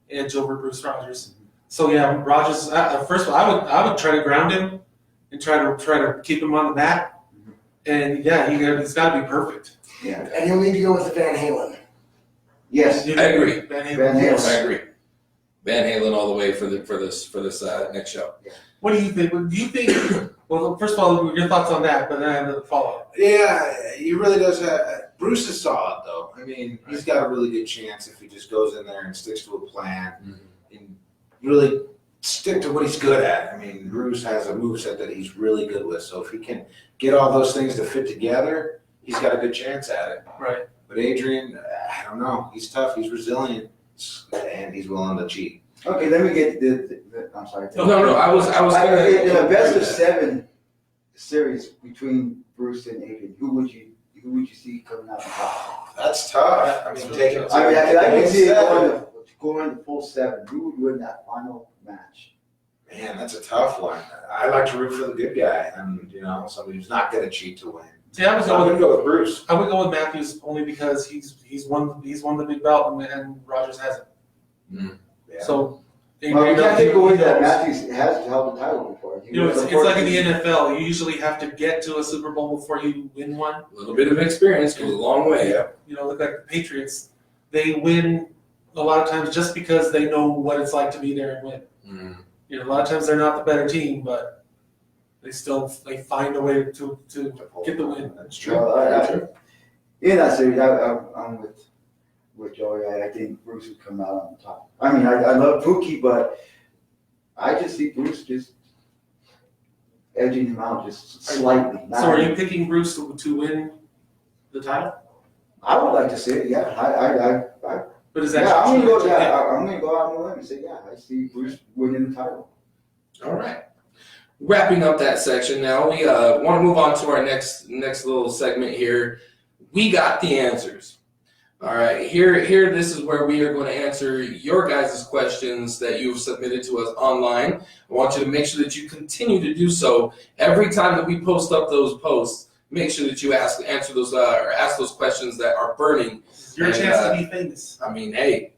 edge over Bruce Rogers. So yeah, Rogers. First of all, I would try to ground him and try to keep him on the mat. And yeah, he's got to be perfect. Yeah. And you'll need to go with the Van Halen. Yes. I agree. Van Halen. Van Halen. I agree. Van Halen all the way for this next show. What do you think? Do you think? Well, first of all, your thoughts on that, but then I have the follow-up. Yeah, he really does have. Bruce is solid, though. I mean, he's got a really good chance if he just goes in there and sticks to a plan and really stick to what he's good at. I mean, Bruce has a moveset that he's really good with. So if he can get all those things to fit together, he's got a good chance at it. Right. But Adrian, I don't know. He's tough. He's resilient, and he's willing to cheat. Okay, let me get I'm sorry. No, I was In gonna. a best of 7 series between Bruce and Adrian, who would you see coming out on top? That's tough. I mean, taking it to I can see it seven. going full 7. Who would win that final match? Man, that's a tough one. I like to root for the good guy. Somebody who's not going to cheat to win. See, I would So I'm go going to with go with Bruce. Matthews only because he's won the big belt and Rogers hasn't. Yeah. So. Well, you can't take away that Matthews. Matthews has held the title before. He was It's like in the NFL. You usually have to get to a Super Bowl before you win one. A little bit of experience goes a long way. Yeah. Look like the Patriots. They win a lot of times just because they know what it's like to be there and win. A lot of times they're not the better team, but they find a way to get the win. That's true. Well, in that series, I'm with Joey. I think Bruce would come out on top. I mean, I love Pookie, but I just see Bruce just edging him out just slightly. So are you picking Bruce to win the title? I would like to see it. Yeah, But is that I'm gonna go. Yeah. Yeah, I'm gonna go out on a limb and say, yeah, I see Bruce winning the title. All right. Wrapping up that section now, we want to move on to our next little segment here. We got the answers. All right, here, this is where we are going to answer your guys' questions that you've submitted to us online. I want you to make sure that you continue to do so every time that we post up those posts. Make sure that you answer those or ask those questions that are burning. It's your And, chance to be famous. I mean, hey,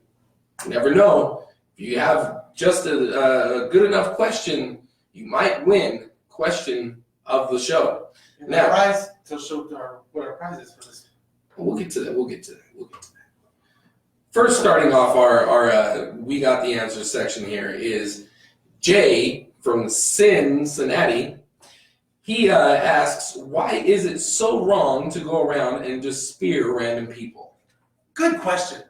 you never know. If you have just a good enough question, you might win question of the show. And Now- the prize to show what our prize is for this. We'll get to that. We'll get to that. First, starting off our we got the answer section here is Jay from Cincinnati. He asks, why is it so wrong to go around and just spear random people? Good question.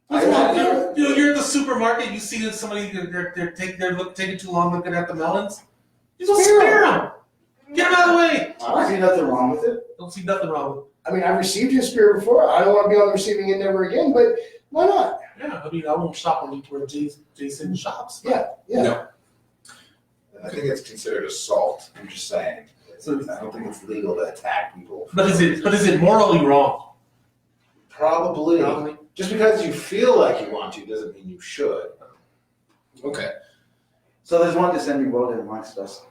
I- You're in the supermarket. You see that somebody they're taking too long looking at the melons. You just spear them. Get them out of the way. I don't see nothing wrong with it. Don't see nothing wrong with it. I mean, I've received his spear before. I don't want to be on the receiving end ever again, but why not? Yeah, I mean, I won't shop where Jason shops. Yeah. No. I think it's considered assault. I'm just saying. So, I don't think it's legal to attack people. but is it morally wrong? Probably. Probably. Just because you feel like you want to doesn't mean you should. Okay. So there's one descending world amongst us.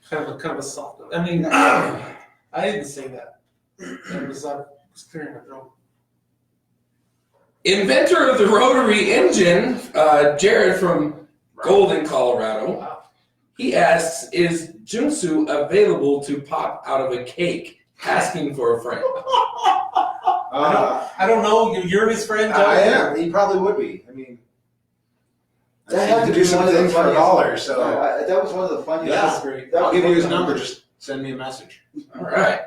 Kind of a soft. I mean, I didn't say that. I was clearing my throat. Inventor of the rotary engine, Jared from Golden, Colorado. Wow. He asks, is Junsu available to pop out of a cake? Asking for a friend. I don't know. You're his friend, Joe? I am. He probably would be. I mean, That I had seem to to be do some one of the things for funniest- $1, so that was one of the funniest. Yeah. That's great. that I'll was give you his one of the- number. Just send me a message. All right.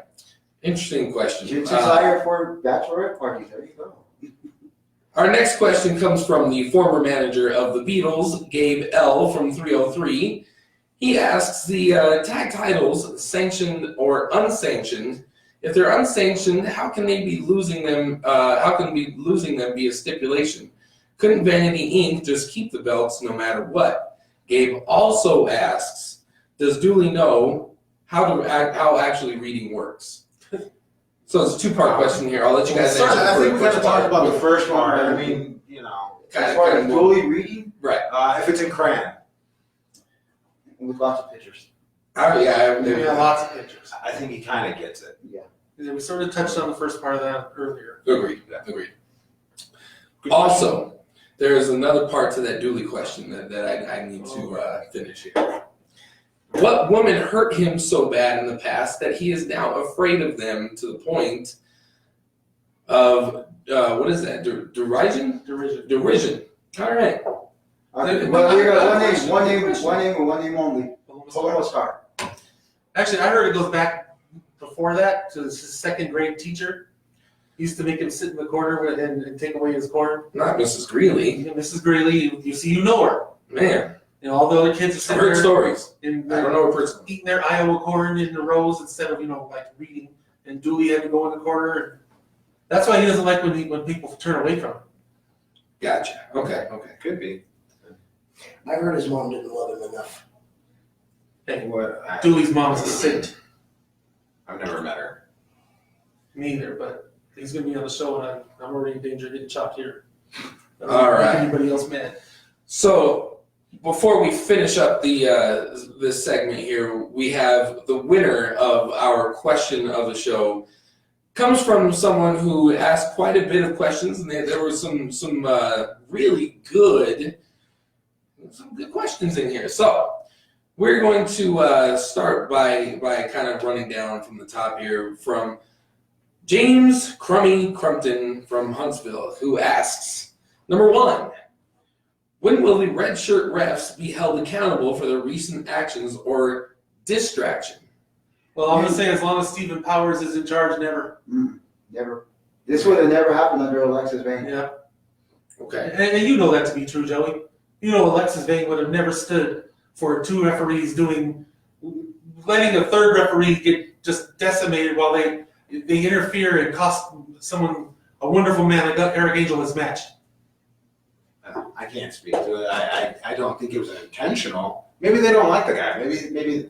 Interesting question. Jinsu's hired for bachelorette parties. There you go. Our next question comes from the former manager of the Beatles, Gabe L. from 303. He asks the tag titles, sanctioned or unsanctioned. If they're unsanctioned, how can they be losing them? How can losing them be a stipulation? Couldn't Vanity Inc. just keep the belts no matter what? Gabe also asks, does Dooley know how actually reading works? So it's a two-part question here. I'll let you guys answer. I think we which kind of talked part. about the first one. I mean, you know, As far as Dooley reading, if it's in crayon, with lots of pictures. Yeah, We have lots of pictures. I think he kind of gets it. Yeah, we sort of touched on the first part of that earlier. Agreed. Also, there is another part to that Dooley question that I need to finish here. What woman hurt him so bad in the past that he is now afraid of them to the point of, what is that, derision? Derision. All right. But we got one name only. Polo Star. Actually, I heard it goes back before that to his second grade teacher. He used to make him sit in the corner and take away his corn. Not Mrs. Greeley. Mrs. Greeley, you know her. Man, You know, all the other kids are I've sitting heard there stories. in I don't know a person. eating their Iowa corn in the rows instead of, like reading. And Dooley had to go in the corner. That's why he doesn't like when people turn away from him. Gotcha. Okay. Could be. I've heard his mom didn't love him enough. What? Dooley's mom's a saint. I've never met her. Me either, but he's gonna be on the show, and I'm already in danger of getting chopped here. I don't All make right. Anybody else mad? So before we finish up the this segment here, we have the winner of our question of the show. Comes from someone who asked quite a bit of questions, and there were some really good questions in here. So we're going to start by kind of running down from the top here from James Crummy Crumpton from Huntsville, who asks, number one, when will the red shirt refs be held accountable for their recent actions or distraction? Well, I'm gonna say as long as Stephen Powers is in charge, never. Never. This would have never happened under Alexis Vane. Yeah, Okay. and you know that to be true, Joey. You know Alexis Vane would have never stood for two referees letting a third referee get just decimated while they interfere and cost someone, a wonderful man like Eric Angel, his match. I can't speak to it. I don't think it was intentional. Maybe they don't like the guy. Maybe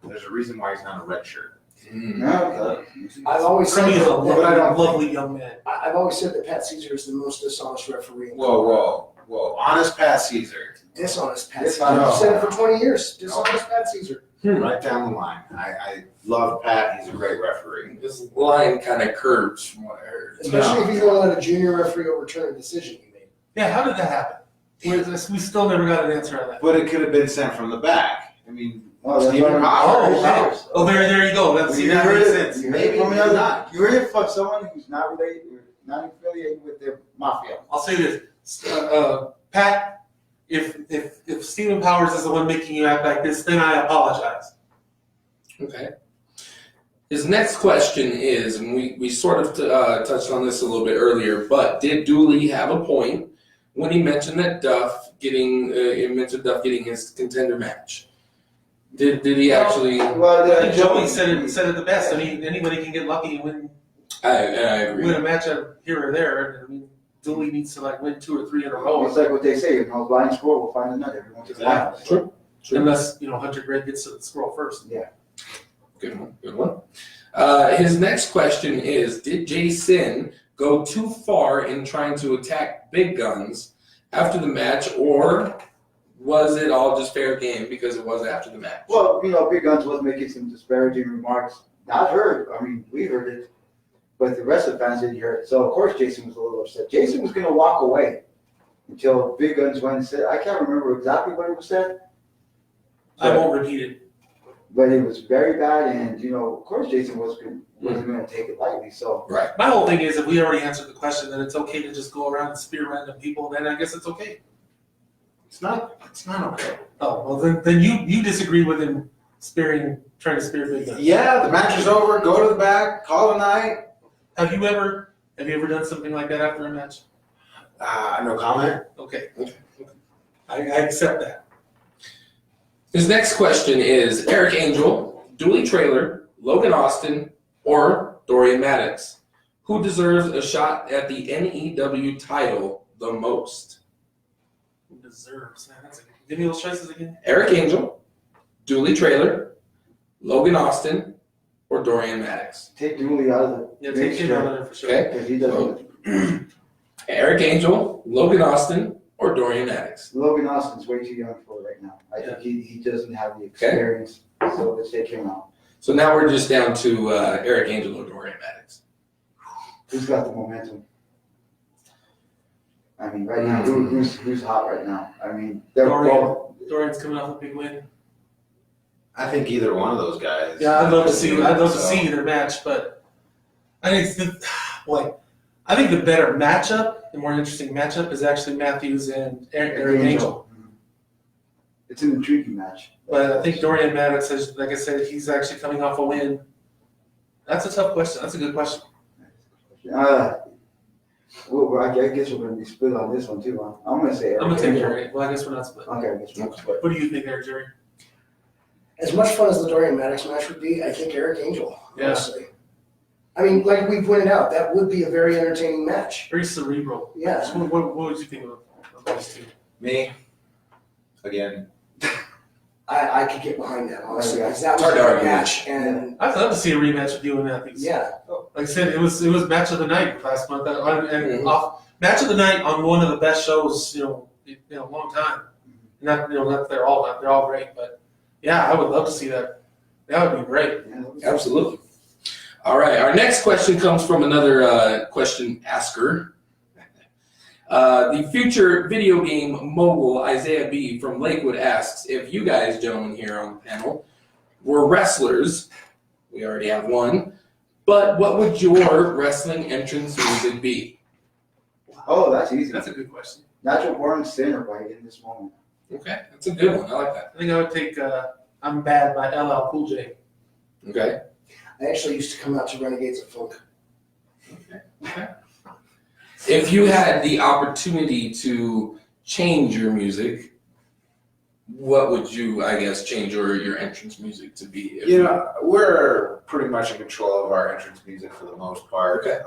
there's a reason why he's not a red shirt. No, I've always said Crummy is a that, but I don't lovely young man. I've always said that Pat Caesar is the most dishonest referee. Whoa. Honest Pat Caesar. Dishonest Pat Yes, Caesar. I know. I've said it for 20 years. Dishonest Pat Caesar. Right down the line. I love Pat. He's a great referee. This line kind of curves from what I heard. Especially if he's going to let a junior referee overturn a decision he made. Yeah, how did that happen? We still never got an answer on that. But it could have been sent from the back. I mean, Oh, that's Stephen what Powers. wow. Oh, there you go. Let's see, that makes sense. You heard Maybe it from he's another. not. You heard it from someone who's not related, not affiliated with the mafia. I'll say this, Pat. If Stephen Powers is the one making you act like this, then I apologize. Okay. His next question is, and we sort of touched on this a little bit earlier, but did Dooley have a point when he mentioned that Duff getting his contender match? Did he actually? Well, I think Joey said it the best. I mean, anybody can get lucky and I agree. win a match here or there. I mean, Dooley needs to win 2 or 3 in a row, it's like what they say, blind squirrel will find a nut. Everyone to the line. True. unless Hunter Gregg gets to the squirrel first. Good one. His next question is, did Jason go too far in trying to attack Big Guns after the match, or was it all just fair game because it was after the match? Well, Big Guns was making some disparaging remarks. Not heard. I mean, we heard it, but the rest of the fans didn't hear it. So of course Jason was a little upset. Jason was going to walk away until Big Guns went and said, I can't remember exactly what it was said, I won't repeat it. but it was very bad. And of course Jason wasn't going to take it lightly. So My whole thing is, if we already answered the question, then it's okay to just go around and spear random people. Then I guess it's okay. It's not okay. Oh well, then you disagree with him trying to spear Big Guns. Yeah, the match is over. Go to the back. Call it a night. Have you ever done something like that after a match? No comment. Okay. I accept that. His next question is Eric Angel, Dooley Trailer, Logan Austin, or Dorian Maddox. Who deserves a shot at the NEW title the most? Who deserves? Man, give me those choices again. Eric Angel, Dooley Trailer, Logan Austin, or Dorian Maddox? take Dooley out of the Yeah, take him out of there for sure. Okay. because he doesn't. Eric Angel, Logan Austin, or Dorian Maddox? Logan Austin's way too young for it right now. I think he doesn't have the experience. So let's take him out. So now we're just down to Eric Angel or Dorian Maddox. Who's got the momentum? I mean, right now, who's hot right now? I mean, they're both. Dorian's coming off a big win. I think either one of those guys. Yeah, I'd love to see either match, but I think I think the better matchup, the more interesting matchup, is actually Matthews and Eric Angel. It's an intriguing match. But I think Dorian Maddox, like I said, he's actually coming off a win. That's a tough question. That's a good question. Well, I guess we're going to be split on this one too. Huh? I'm going to say Eric. I'm gonna take Angel. Eric. Well, I guess we're not split. Okay, I guess we're split. What do you think there, Jerry? As much fun as the Dorian Maddox match would be, I think Eric Angel, Yeah. honestly. I mean, like we pointed out, that would be a very entertaining match. Very cerebral. Yeah. So what would you think of those two? Me. Again. I could get behind that, honestly, Yeah. because that was Hard a to good argue. match. And I'd love to see a rematch of you and Matthews. yeah, Like I said, it was match of the night last month, and Mhm. off match of the night on one of the best shows, in a long time. Not they're all great, but yeah, I would love to see that. That would be great. Absolutely. All right, our next question comes from another question asker. The future video game mogul Isaiah B. from Lakewood asks if you guys, gentlemen here on the panel, were wrestlers. We already have one. But what would your wrestling entrance music be? Oh, that's easy. That's a good question. Natural Born Sinner right in this moment. Okay, that's a good one. I like that. I think I would take "I'm Bad" by LL Cool J. Okay. I actually used to come out to Renegades of Funk. Okay. If you had the opportunity to change your music, what would you, I guess, change your entrance music to be? If We're pretty much in control of our entrance music for the most part. Okay.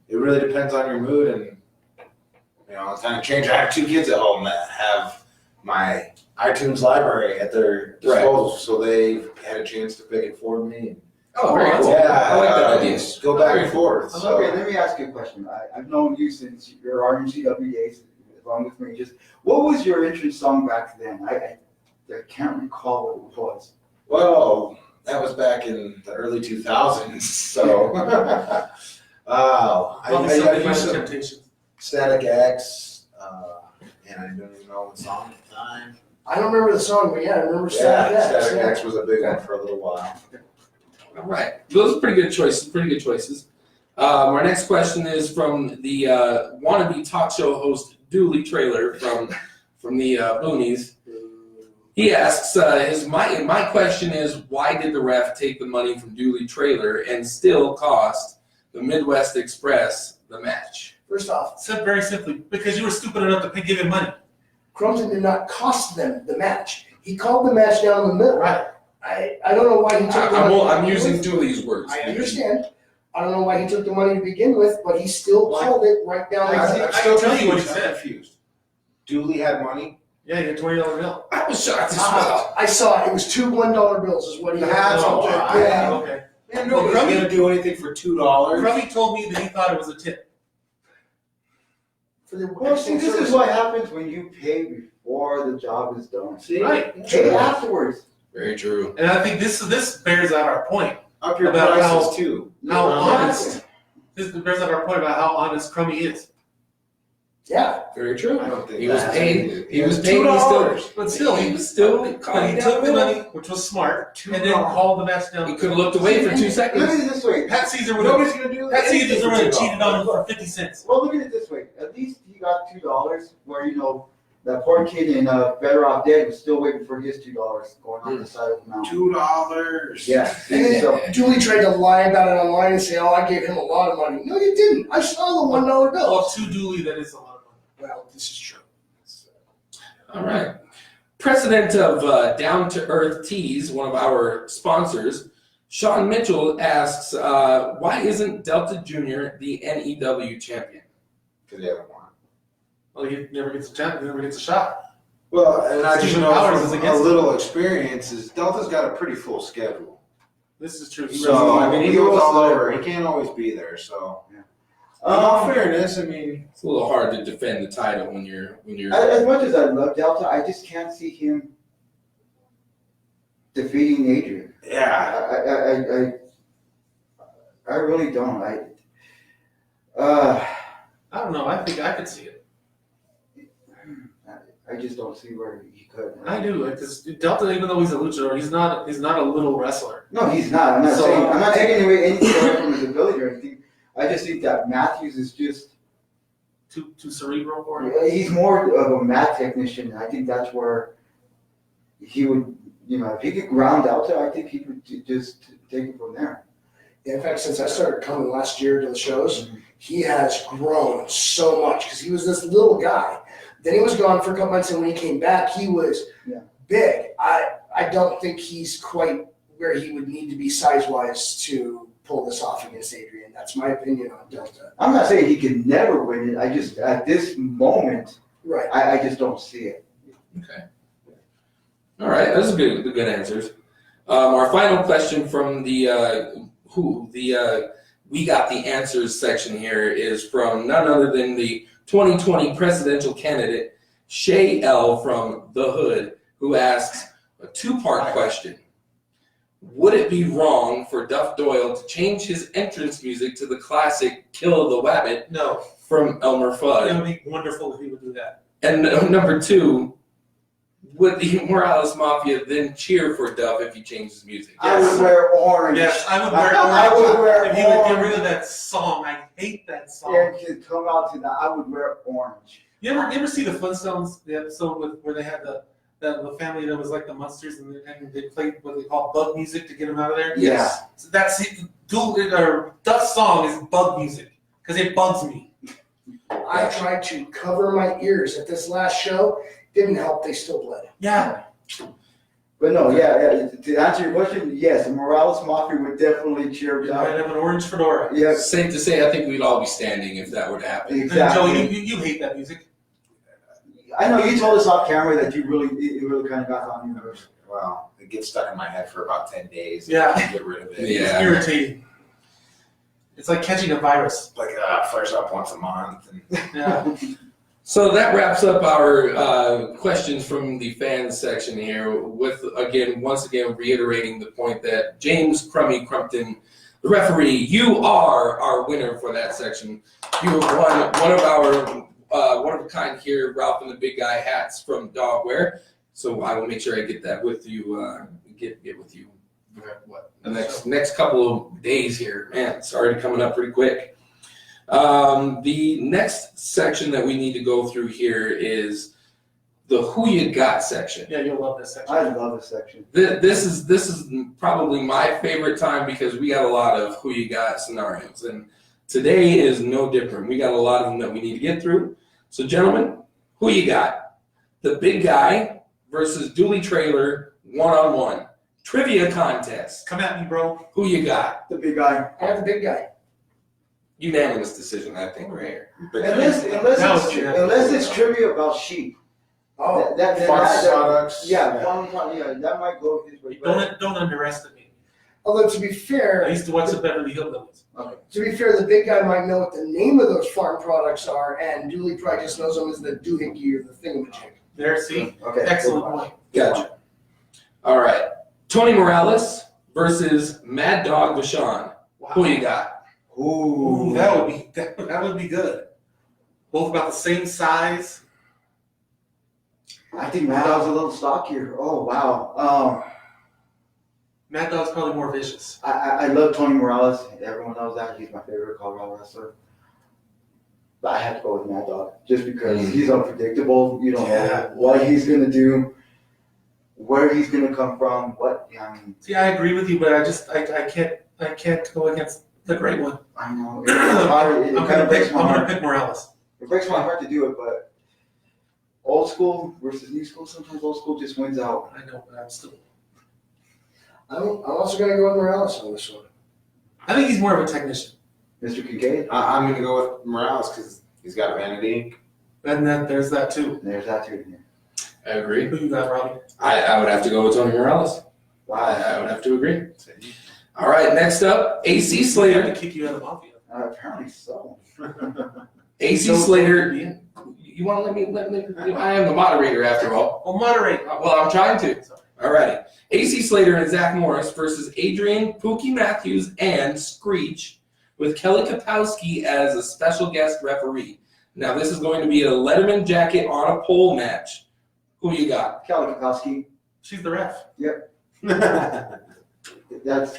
It really depends on your mood and the time to change. I have 2 kids at home that have my iTunes library at their disposal, so they've had a chance to pick it for me. Oh, very cool. Yeah, I like that idea. Go back and forth. Okay, So, let me ask you a question. I've known you since your RMCW days, along with me. Just what was your entrance song back then? I can't recall what it was. well, that was back in the early 2000s. So, wow. Probably I something used like some Temptations. Static X, and I don't even know the song at the time. I don't remember the song, but yeah, I remember Static Yeah, X. Static X was a big one for a little while. All right, those are pretty good choices. Pretty good choices. Our next question is from the wannabe talk show host Dooley Trailer from the Boonies. He asks, my question is, why did the ref take the money from Dooley Trailer and still cost the Midwest Express the match? First off, Said very simply, because you were stupid enough to give him money. Crumpton did not cost them the match. He called the match down the middle. Right. I don't know why he took the money. I'm using Dooley's words. I understand. I don't know why he took the money to begin with, but he still called it right down the middle. I can tell you what he I'm said. confused. Dooley had money. Yeah, you got $20 bill. I was shocked as well. I saw it. It was two $1 bills is what he had. That's Oh, okay. Yeah. okay. Man, nobody's Well, gonna do anything for $2. Grubby told me that he thought it was a tip. For the Well, see, this is what happens when you pay before the job is done. See, Right. Pay afterwards. Very true. And I think this bears out our point. up your About prices how- too. How Yeah. honest. This bears out our point about how honest Crummy is. Yeah. Very true. I don't think He was that's paid. needed. He was It's paid. $2. But still, He was still. he took the money, which was smart, and then called the match down. He could have looked away for 2 Look at seconds. it this way. Pat Caesar would have. Nobody's gonna do Pat anything Caesar for would have $2. cheated on him for 50 cents. Well, look at it this way. At least he got $2, where that poor kid in Better Off Dead was still waiting for his $2 going on the side of the mountain. $2. Yeah. And then So, Julie tried to lie about it online and say, "Oh, I gave him a lot of money." No, you didn't. I saw the $1 bill. Well, to Dooley, that is a lot of money. Well, this is true. All right. President of Down to Earth Tees, one of our sponsors, Sean Mitchell asks, why isn't Delta Jr. the NEW champion? Because they haven't won. Well, he never gets a chance. He never gets a shot. Well, and I just Stephen know Powers is from a against little experience is Delta's got a pretty full schedule. This is true. He So wrestles- I mean, he he goes goes all there. over. He can't always be there. So, in all fairness, I mean, It's a little hard to defend the title when you're. as much as I love Delta, I just can't see him defeating Adrian. yeah. I really don't. I don't know. I think I could see it. I just don't see where he could. I do, because Delta, even though he's a luchador, he's not a little wrestler. No, he's not. I'm not taking away anything away from his ability or anything. I just think that Matthews is just. Too cerebral for him. He's more of a mat technician. I think that's where he would, if he could ground Delta, I think he would just take it from there. In fact, since I started coming last year to the shows, he has grown so much because he was this little guy. Then he was gone for a couple months, and when he came back, he was big. I don't think he's quite where he would need to be size-wise to pull this off against Adrian. That's my opinion on Delta. I'm not saying he could never win it. I just, at this moment, Right. I just don't see it. Okay. All right, those are good answers. Our final question from the we got the answers section here is from none other than the 2020 presidential candidate Shay L from The Hood, who asks a two-part question. Would it be wrong for Duff Doyle to change his entrance music to the classic Kill the Wabbit No, from Elmer it Fudd? would be wonderful if he would do that. And number two, would the Morales Mafia then cheer for Duff if he changed his music? I would wear orange. Yes, I would wear I orange. would wear If he would get orange. rid of that song, I hate that song. And to come out to that, I would wear orange. You ever see the Flintstones, the episode where they had the family that was like the Munsters, and they played what they call bug music to get them out of there? Yes. So that's it. Duff's song is bug music because it bugs me. I tried to cover my ears at this last show. Didn't help. They still bled. Yeah. But no, to answer your question, yes, the Morales Mafia would definitely cheer You Duff. might have an orange fedora. Yes, Safe to say, I think we'd all be standing if that were to happen. And exactly. Joe, you hate that music. I know you told us off camera that it really kind of got on you. Well, it gets stuck in my head for about 10 days. Yeah. I get rid of it. Yeah. It's irritating. It's like catching a virus. Like, flares up once a month. And Yeah. So that wraps up our questions from the fans section here. With once again, reiterating the point that James Crummy Crumpton, the referee, you are our winner for that section. You have won one of our one of a kind here, Ralph and the Big Guy hats from Dogwear. So I will make sure I get that with you. Get with you. What the next couple of days here? Man, it's already coming up pretty quick. The next section that we need to go through here is the Who You Got section. Yeah, you'll love this section. I love this section. This is probably my favorite time because we got a lot of Who You Got scenarios, and today is no different. We got a lot of them that we need to get through. So, gentlemen, who you got? The Big Guy versus Dooley Trailer 1-on-1 trivia contest. Come at me, bro. Who you got? The big guy. I have the big guy. Unanimous decision, I think, right here. Unless it's trivia about sheep. Oh, farm products. Yeah, that might go his way. Don't underestimate me. although to be I fair, used to watch the Beverly Hillbillies. the big guy might know what the name of those farm products are, and Dooley probably just knows them as the doohickey or the thingamajig. There, see? Okay. Excellent point. Gotcha. All right. Tony Morales versus Mad Dog Vachon. Who you got? Ooh, that would be good. Both about the same size. I think Mad Dog's a little stockier. Oh wow. Mad Dog's probably more vicious. I love Tony Morales. Everyone knows that. He's my favorite Colorado wrestler. But I have to go with Mad Dog just because he's unpredictable. You don't know what he's gonna do, where he's gonna come from. See, I agree with you, but I can't go against the great one. I know. It's hard. It kind of breaks my I'm gonna heart. pick Morales. It breaks my heart to do it, but old school versus new school. Sometimes old school just wins out. I know, but I'm still. I'm also going to go with Morales on this one. I think he's more of a technician. Mr. Kincaid. I'm going to go with Morales because he's got Vanity. And then there's that too. There's that too. I agree. Who you got, Robbie? I would have to go with Tony Morales. Wow. I would have to agree. All right, next up, AC I have Slater. to kick you out of Mafia. Apparently so. AC Slater. You want to let me? I am the moderator after all. Well, moderate. Well, I'm trying to. All righty. AC Slater and Zach Morris versus Adrian, Pookie Matthews, and Screech, with Kelly Kapowski as a special guest referee. Now, this is going to be a Letterman jacket on a pole match. Who you got? Kelly Kapowski. She's the ref. That's.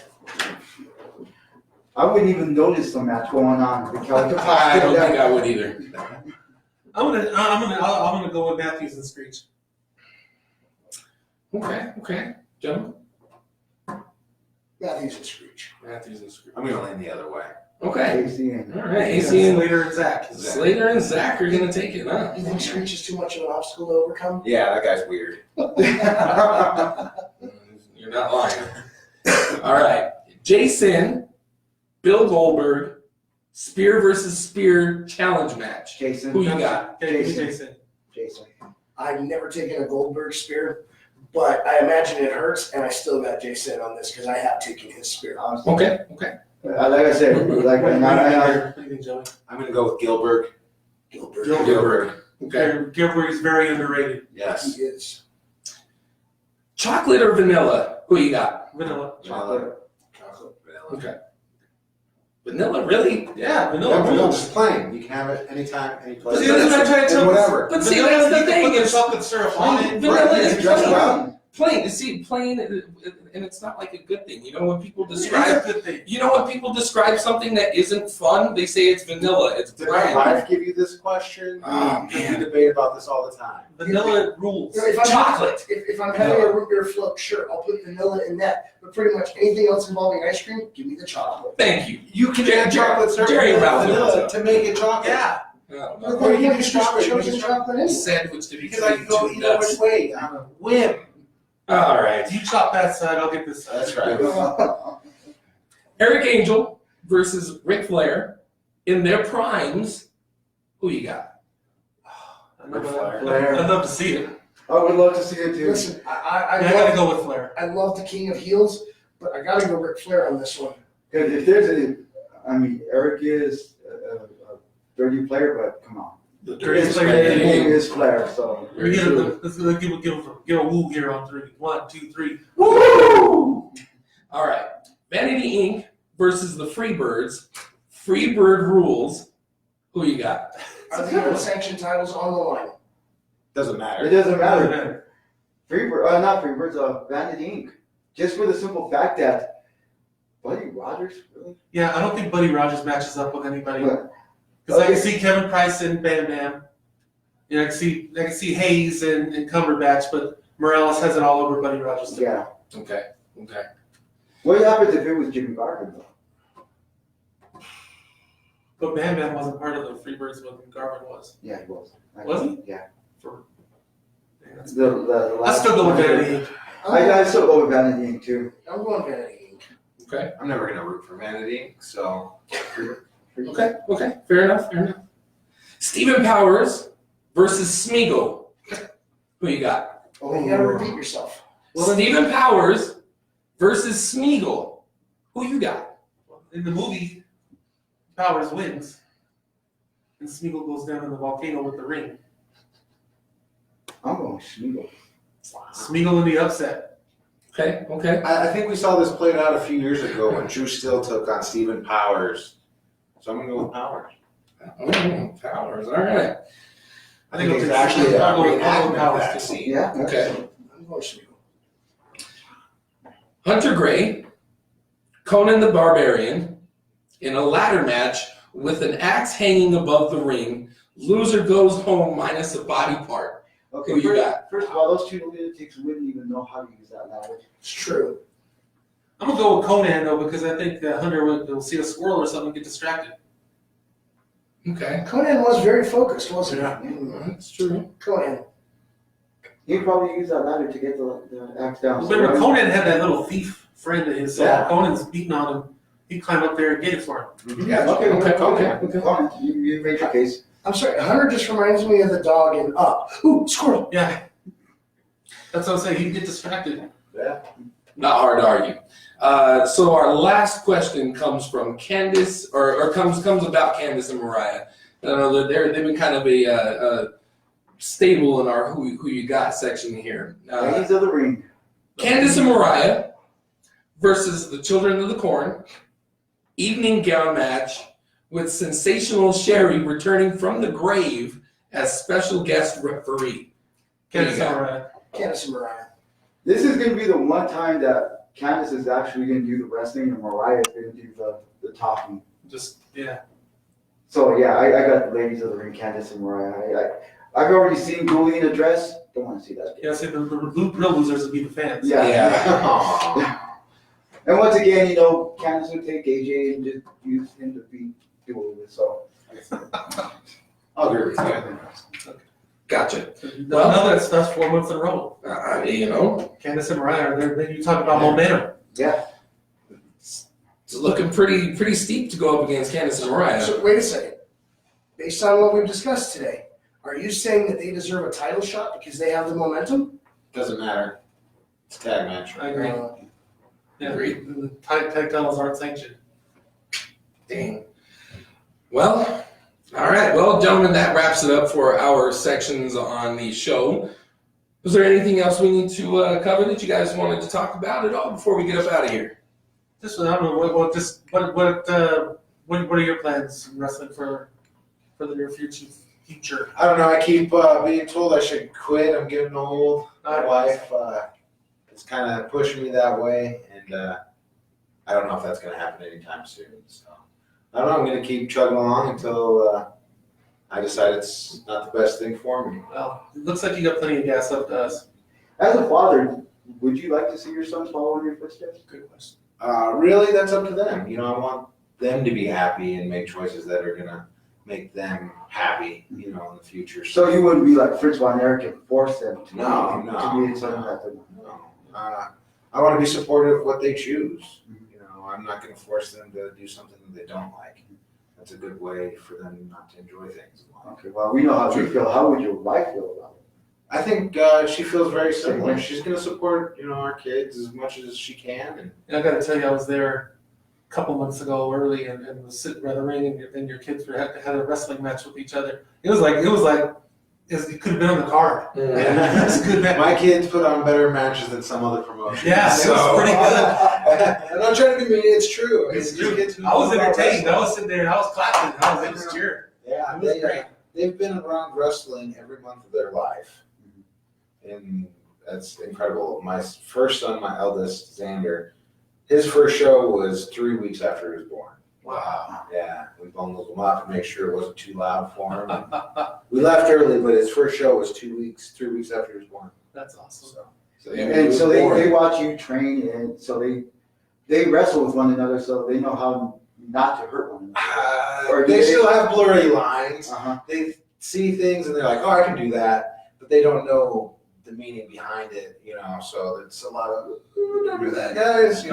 I wouldn't even notice the match going on. The Kelly Kapowski. I don't think I would either. I'm gonna go with Matthews and Screech. Okay. Gentlemen? Matthews and Screech. Matthews and Screech. I'm going to lean the other way. Okay. AC and All right. AC and Slater and Zach. Slater and Zach are going to take it, huh? You think Screech is too much of an obstacle to overcome? Yeah, that guy's weird. You're not lying. All right. Jason, Bill Goldberg, Spear versus Spear challenge match. Jason. Who you got? Okay, Jason. Jason. I've never taken a Goldberg spear, but I imagine it hurts, and I still got Jason on this because I have taken his spear. Okay. Like I said, like What I do you think, Joey? I'm going to go with Gilbert. Gilbert. Gilbert. Okay. Gilbert is very underrated. Yes. He is. Chocolate or vanilla? Who you got? Vanilla. Chocolate. Vanilla. Okay. Vanilla, really? Yeah, vanilla Yeah, vanilla, rules. just plain. You can have it anytime, any place. See, that's what I'm trying to tell you. Whatever. But see, Vanilla, that's the you can thing. put the Is chocolate syrup on it. vanilla is Just plain. around. Plain. See, plain, and it's not like a good thing. You know when people It's describe. a good thing. You know when people describe something that isn't fun, they say it's vanilla. It's Did my bland. wife give you this question? Oh, We man. debate about this all the time. Vanilla rules. You know, if I'm Chocolate. If I'm having a root beer float, sure, I'll put vanilla in that. But pretty much anything else involving ice cream, give me the chocolate. Thank you. You can Jerry- add chocolate syrup Jerry and Ralph vanilla knows. to make it chocolate. Yeah. Oh, But Or then you you can just chocolate, you chosen can chocolate anyway. Sandwich to be Because I can go between two either nuts. which way on a whim. All right. You chop that side, I'll get this side. That's right. Eric Angel versus Ric Flair in their primes. Who you got? I'd love Flair. I'd love to see it. I would love to see it too. Listen, I Yeah, I gotta love, go with Flair. I love the King of Heels, but I gotta go Ric Flair on this one. Because if there's Eric is a dirty player, but come on. The His greatest player player in His the name game. is Flair, so. Let's give a woo here on 3. 1, 2, 3. Woo! All right. Vanity Inc. versus the Freebirds. Freebird rules. Who you got? Are the unsanctioned titles on the line? Doesn't It matter. doesn't matter. Not Freebirds, Vanity Inc. Just for the simple fact that Buddy Rogers, really? Yeah, I don't think Buddy Rogers matches up with anybody. But, Because I can see Kevin Price and Bam Bam. You know, I can see Hayes and Cumberbatch, but Morales has it all over Buddy Rogers. Too. yeah. Okay. What happens if it was Jimmy Garvin, though? But Bam Bam wasn't part of the Freebirds when Garvin was. Yeah, he was. Was he? Yeah. For, yeah, that's- The I still go with Vanity. I still go with Vanity Inc. too. I'm going Vanity Inc. Okay. I'm never gonna root for Vanity, so. Okay. Fair enough. Stephen Powers versus Smeagol. Who you got? Oh, you gotta repeat yourself. Stephen Powers versus Smeagol. Who you got? In the movie, Powers wins, and Smeagol goes down in the volcano with the ring. I'm going with Schmiegel. Smeagol in the upset. Okay. I think we saw this played out a few years ago when Drew Still took on Stephen Powers. So I'm gonna go with Powers. Powers. All right. I think it's it's actually a I'll go with reenactment of Powers that too. scene. Yeah. Okay. I'm going Smeagol. Hunter Gray, Conan the Barbarian, in a ladder match with an axe hanging above the ring. Loser goes home minus a body part. Okay, Who you got? first of all, those two lunatics wouldn't even know how to use that ladder. It's true. I'm gonna go with Conan though because I think Hunter will see a squirrel or something and get distracted. Okay. Conan was very focused, wasn't Yeah. he? That's true. Conan. He'd probably use that ladder to get the axe down. Remember, Conan had that little thief friend of his, so Yeah. Conan's beating on him. He'd climb up there and get it for him. Yeah. Okay. Conan, you made your case. I'm sorry, Hunter just reminds me of the dog in Up. Ooh, squirrel. Yeah. That's what I'm saying. He'd get distracted. Not hard to argue. So our last question comes from Candace, or comes about Candace and Mariah. I know that they've been kind of a stable in our who you got section here. Ladies of the ring. Candace and Mariah versus the Children of the Corn. Evening gown match with sensational Sherry returning from the grave as special guest referee. Candace Yeah. Mariah. Candace and Mariah. This is going to be the one time that Candace is actually going to do the wrestling and Mariah is going to do the talking. Just, yeah. So yeah, I got the ladies of the ring, Candace and Mariah. I've already seen Julie in a dress. Don't want to see that. Yeah, see, the real losers would be the fans. Yeah. Aw. And once again, Candace would take AJ and just use him to beat Julie. So I'll agree with you. Gotcha. Well, that's 4 months in a row. Candace and Mariah, then you talk about momentum. yeah, It's looking pretty steep to go up against Candace and Mariah. So wait a second. Based on what we've discussed today, are you saying that they deserve a title shot because they have the momentum? Doesn't matter. It's a tag match. I agree. Yeah, Agreed. the tag titles aren't sanctioned. Dang. Well, all right. Well, gentlemen, that wraps it up for our sections on the show. Was there anything else we need to cover that you guys wanted to talk about at all before we get up out of here? Just I don't know what are your plans in wrestling for the near future? I don't know. I keep being told I should quit. I'm getting old. My wife is kind of pushing me that way, and I don't know if that's going to happen anytime soon. So I don't know. I'm going to keep chugging along until I decide it's not the best thing for me. Well, it looks like you got plenty of gas up to us. as a father, would you like to see your sons follow in your footsteps? Good question. Really, that's up to them. I want them to be happy and make choices that are going to make them happy, in the future. So you wouldn't be like Fritz von Erich and force them to No. be something that they're not. I want to be supportive of what they choose. I'm not going to force them to do something that they don't like. That's a good way for them not to enjoy things. Okay, well, we know how you feel. How would your wife feel about I think she feels very similar. She's going to support, our kids as much as she can. And And I gotta tell you, I was there a couple months ago early and was sitting by the ring and your kids had a wrestling match with each other. It could have been on the card. It was a good match. my kids put on better matches than some other promotions. Yeah, it was pretty good. I'm not trying to be mean. It's true. It's These true. kids who I was know about entertained. I wrestling- was sitting there and I was clapping. I was cheering. Yeah, It was great. they've been around wrestling every month of their life. And that's incredible. My first son, my eldest, Xander, his first show was 3 weeks after he was born. Wow. Yeah, we bundled him up to make sure it wasn't too loud for him. We left early, but his first show was 3 weeks after he was born. That's awesome. So yeah, he And was so they born. watch you train, and so they wrestle with one another, so they know how not to hurt one another. Or do They they- still have blurry lines. Uh-huh. They see things and they're like, "Oh, I can do that," but they don't know the meaning behind it. So it's a lot of, "Ooh, don't do that, guys."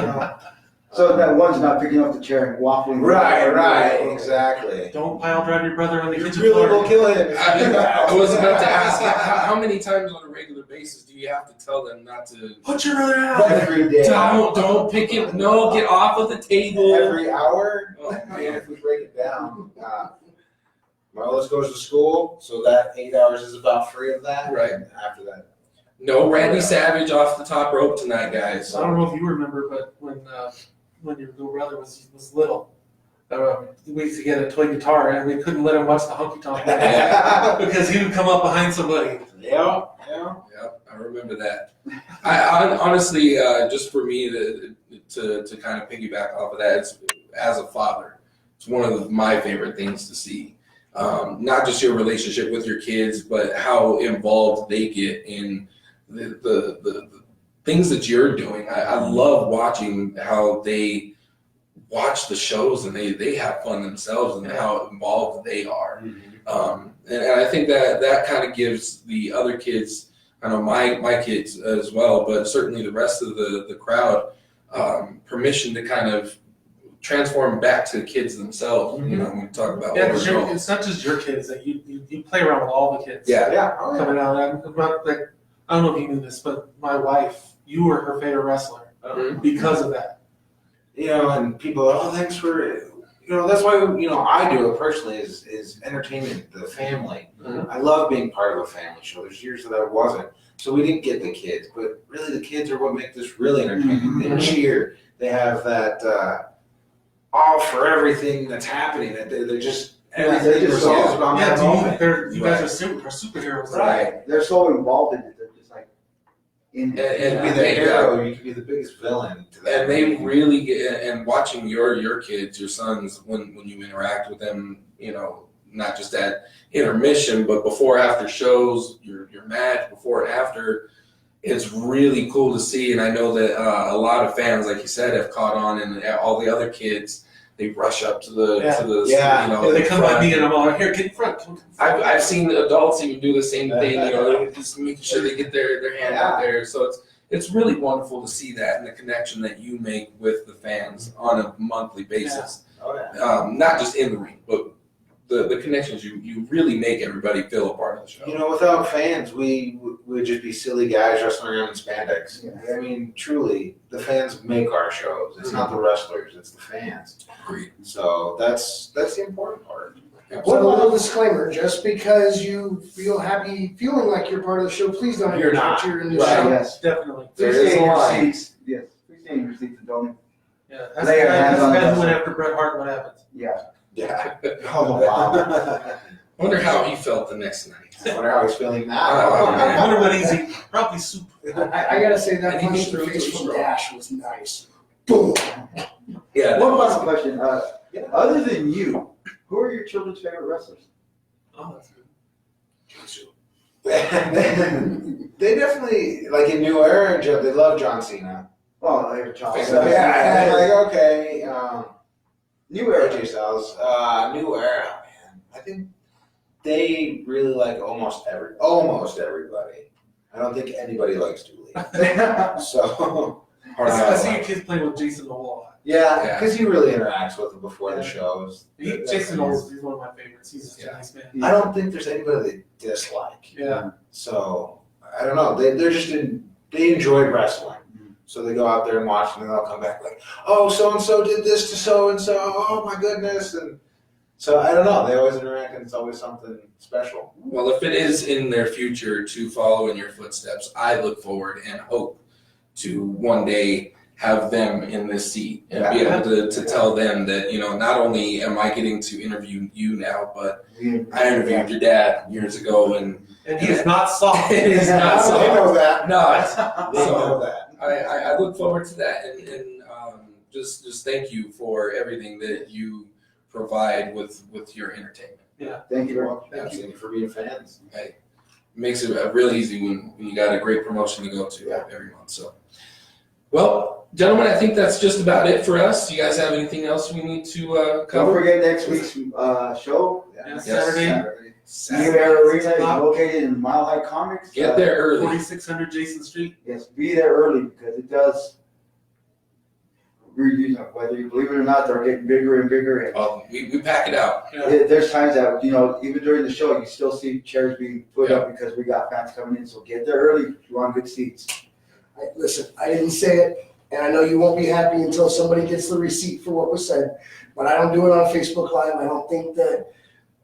So that one's not picking up the chair and waffling. Right, exactly. Don't pile drive your brother on the You kitchen really floor. will kill him. I was about to ask, how many times on a regular basis do you have to tell them not to? Put your brother out. Every day. Don't pick it. No, get off of the table. Every hour. Oh, Man, if we break it down, my oldest goes to school, so that 8 hours is about free of that. Right. And after that, No Randy Savage off the top rope tonight, guys. I don't know if you remember, but when your little brother was little, we used to get a toy guitar and we couldn't let him watch the honky tonk because he would come up behind somebody. yeah. Yep, I remember that. I honestly, just for me to kind of piggyback off of that, it's, as a father, it's one of my favorite things to see. Not just your relationship with your kids, but how involved they get in the things that you're doing. I love watching how they watch the shows and they have fun themselves and how involved they are. And I think that kind of gives the other kids, I know my kids as well, but certainly the rest of the crowd, permission to kind of transform back to the kids themselves. When we talk about Yeah, because overall. it's not just your kids that you play around with all the kids. Yeah. Yeah. Oh, yeah. Coming out, I'm not like, I don't know if you knew this, but my wife, you were her favorite wrestler because of that. And people, oh, thanks for, that's why, I do it personally is entertainment, the family. Mhm. I love being part of a family show. There's years that I wasn't. So we didn't get the kids, but really the kids are what make this really entertaining. They cheer. They have that, all for everything that's happening. That they're just, everything they're just resolves so- around Yeah, that moment. you guys are superheroes. Right. They're so involved in it, they're just like in You it. can be the hero, you can be the biggest villain to that. And they really get, and watching your kids, your sons, when you interact with them, not just at intermission, but before, after shows, your match, before and after, it's really cool to see. And I know that a lot of fans, like you said, have caught on, and all the other kids, they rush up to the They come by front. me and I'm all, here, get in front. I've seen adults even do the same thing, just making sure they get their hand out there. So it's really wonderful to see that and the connection that you make with the fans on a monthly basis. Oh, yeah. Not just in the ring, but the connections you really make everybody feel a part of the show. Without fans, we would just be silly guys wrestling around in spandex. Yeah. I mean, truly, the fans make our shows. It's not the wrestlers, it's the fans. Agreed. So that's the important part. One little disclaimer, just because you feel happy feeling like you're part of the show, please don't You're not. you're in the Right. show. Yes. Definitely. There Please is stay a in your line. seats. Yes. Please stay in your seats and don't. Yeah, that's Lay your hands the on guy the who went after Bret Hart. What happens? Yeah. Yeah. Oh, wow. Wonder how he felt the next night. I wonder how he's feeling Oh, now. man. I wonder what he's eating. Probably soup. I gotta say that Anything punch to the through face to from the Dash was nice. Boom. Yeah. One last question. Other than you, who are your children's favorite wrestlers? Oh, that's good. They definitely, like in New Era, they love John Cena. Oh, they're Charles. So, yeah, and like, okay, New Era. AJ Styles, New Era, man. I think they really like almost everybody. I don't think anybody likes Dooley. So, I see your kids playing with Jason Noel a lot. yeah, because he really interacts with them before the shows. Jason Noel is one of my favorites. He's just a nice man. I don't think there's anybody they dislike. Yeah. So, I don't know. They're just they enjoyed wrestling. So they go out there and watch, and then they'll come back like, oh, so and so did this to so and so. Oh my goodness! And so I don't know. They always interact, and it's always something special. Well, if it is in their future to follow in your footsteps, I look forward and hope to one day have them in this seat and be able to tell them that, you know, not only am I getting to interview you now, but I interviewed your dad years ago, and he is not soft. it is not They so. know that. No, They know that. I look forward to that, and just thank you for everything that you provide with your entertainment. Thank you very much. Thank you for being fans. It makes it real easy when you got a great promotion to go to every month. So, well, gentlemen, I think that's just about it for us. Do you guys have anything else we need to Don't cover? forget next week's show. Yeah, Saturday, New Era Arena is located in Mile High Comics. Get there early. 4600 Jason Street. Yes, be there early because it does. You know, whether you believe it or not, they're getting bigger and bigger. And Oh, we pack it out. there's times that, you know, even during the show, you still see chairs being put up because we got fans coming in. So get there early if you want good seats. Listen, I didn't say it, and I know you won't be happy until somebody gets the receipt for what was said, but I don't do it on Facebook Live. I don't think that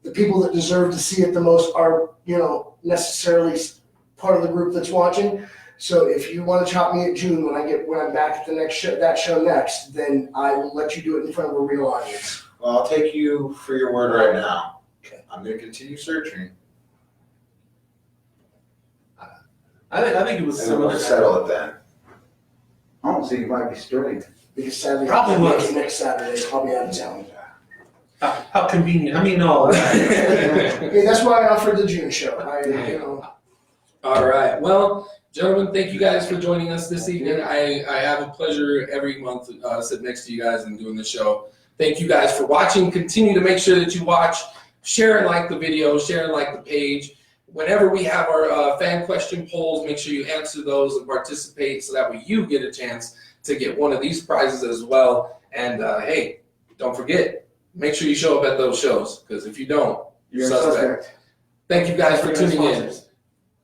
the people that deserve to see it the most are, you know, necessarily part of the group that's watching. So if you want to chop me at June when I'm back at the next show, that show next, then I will let you do it in front of a real audience. Well, I'll take you for your word right now. Okay. I'm going to continue searching, I think it was and then similar. we'll settle it then. I don't think it might be Sterling. Because sadly, Probably I'm was. making next Saturday. I'll be out of town. How convenient. I mean, no. Okay, that's why I offered the June show. All right. Well, gentlemen, thank you guys for joining us this evening. I have a pleasure every month sitting next to you guys and doing the show. Thank you guys for watching. Continue to make sure that you watch, share and like the video, share and like the page. Whenever we have our fan question polls, make sure you answer those and participate so that way you get a chance to get one of these prizes as well. And hey, don't forget, make sure you show up at those shows, because if you don't, You're a suspect. suspect. Thank you guys for You're tuning in. sponsors.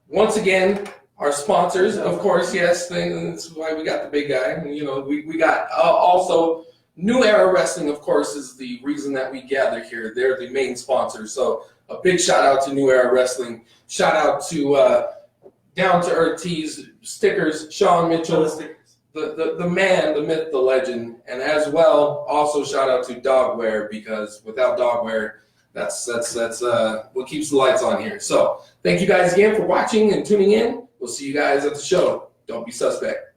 Once again, our sponsors, of course, yes, that's why we got the big guy. You know, we got also New Era Wrestling, of course, is the reason that we gather here. They're the main sponsors. So a big shout out to New Era Wrestling. Shout out to Down to Earth Tees, stickers, Sean Mitchell, the man, the myth, the legend. And as well, also shout out to Dogwear, because without Dogwear, that's what keeps the lights on here. So thank you guys again for watching and tuning in. We'll see you guys at the show. Don't be suspect.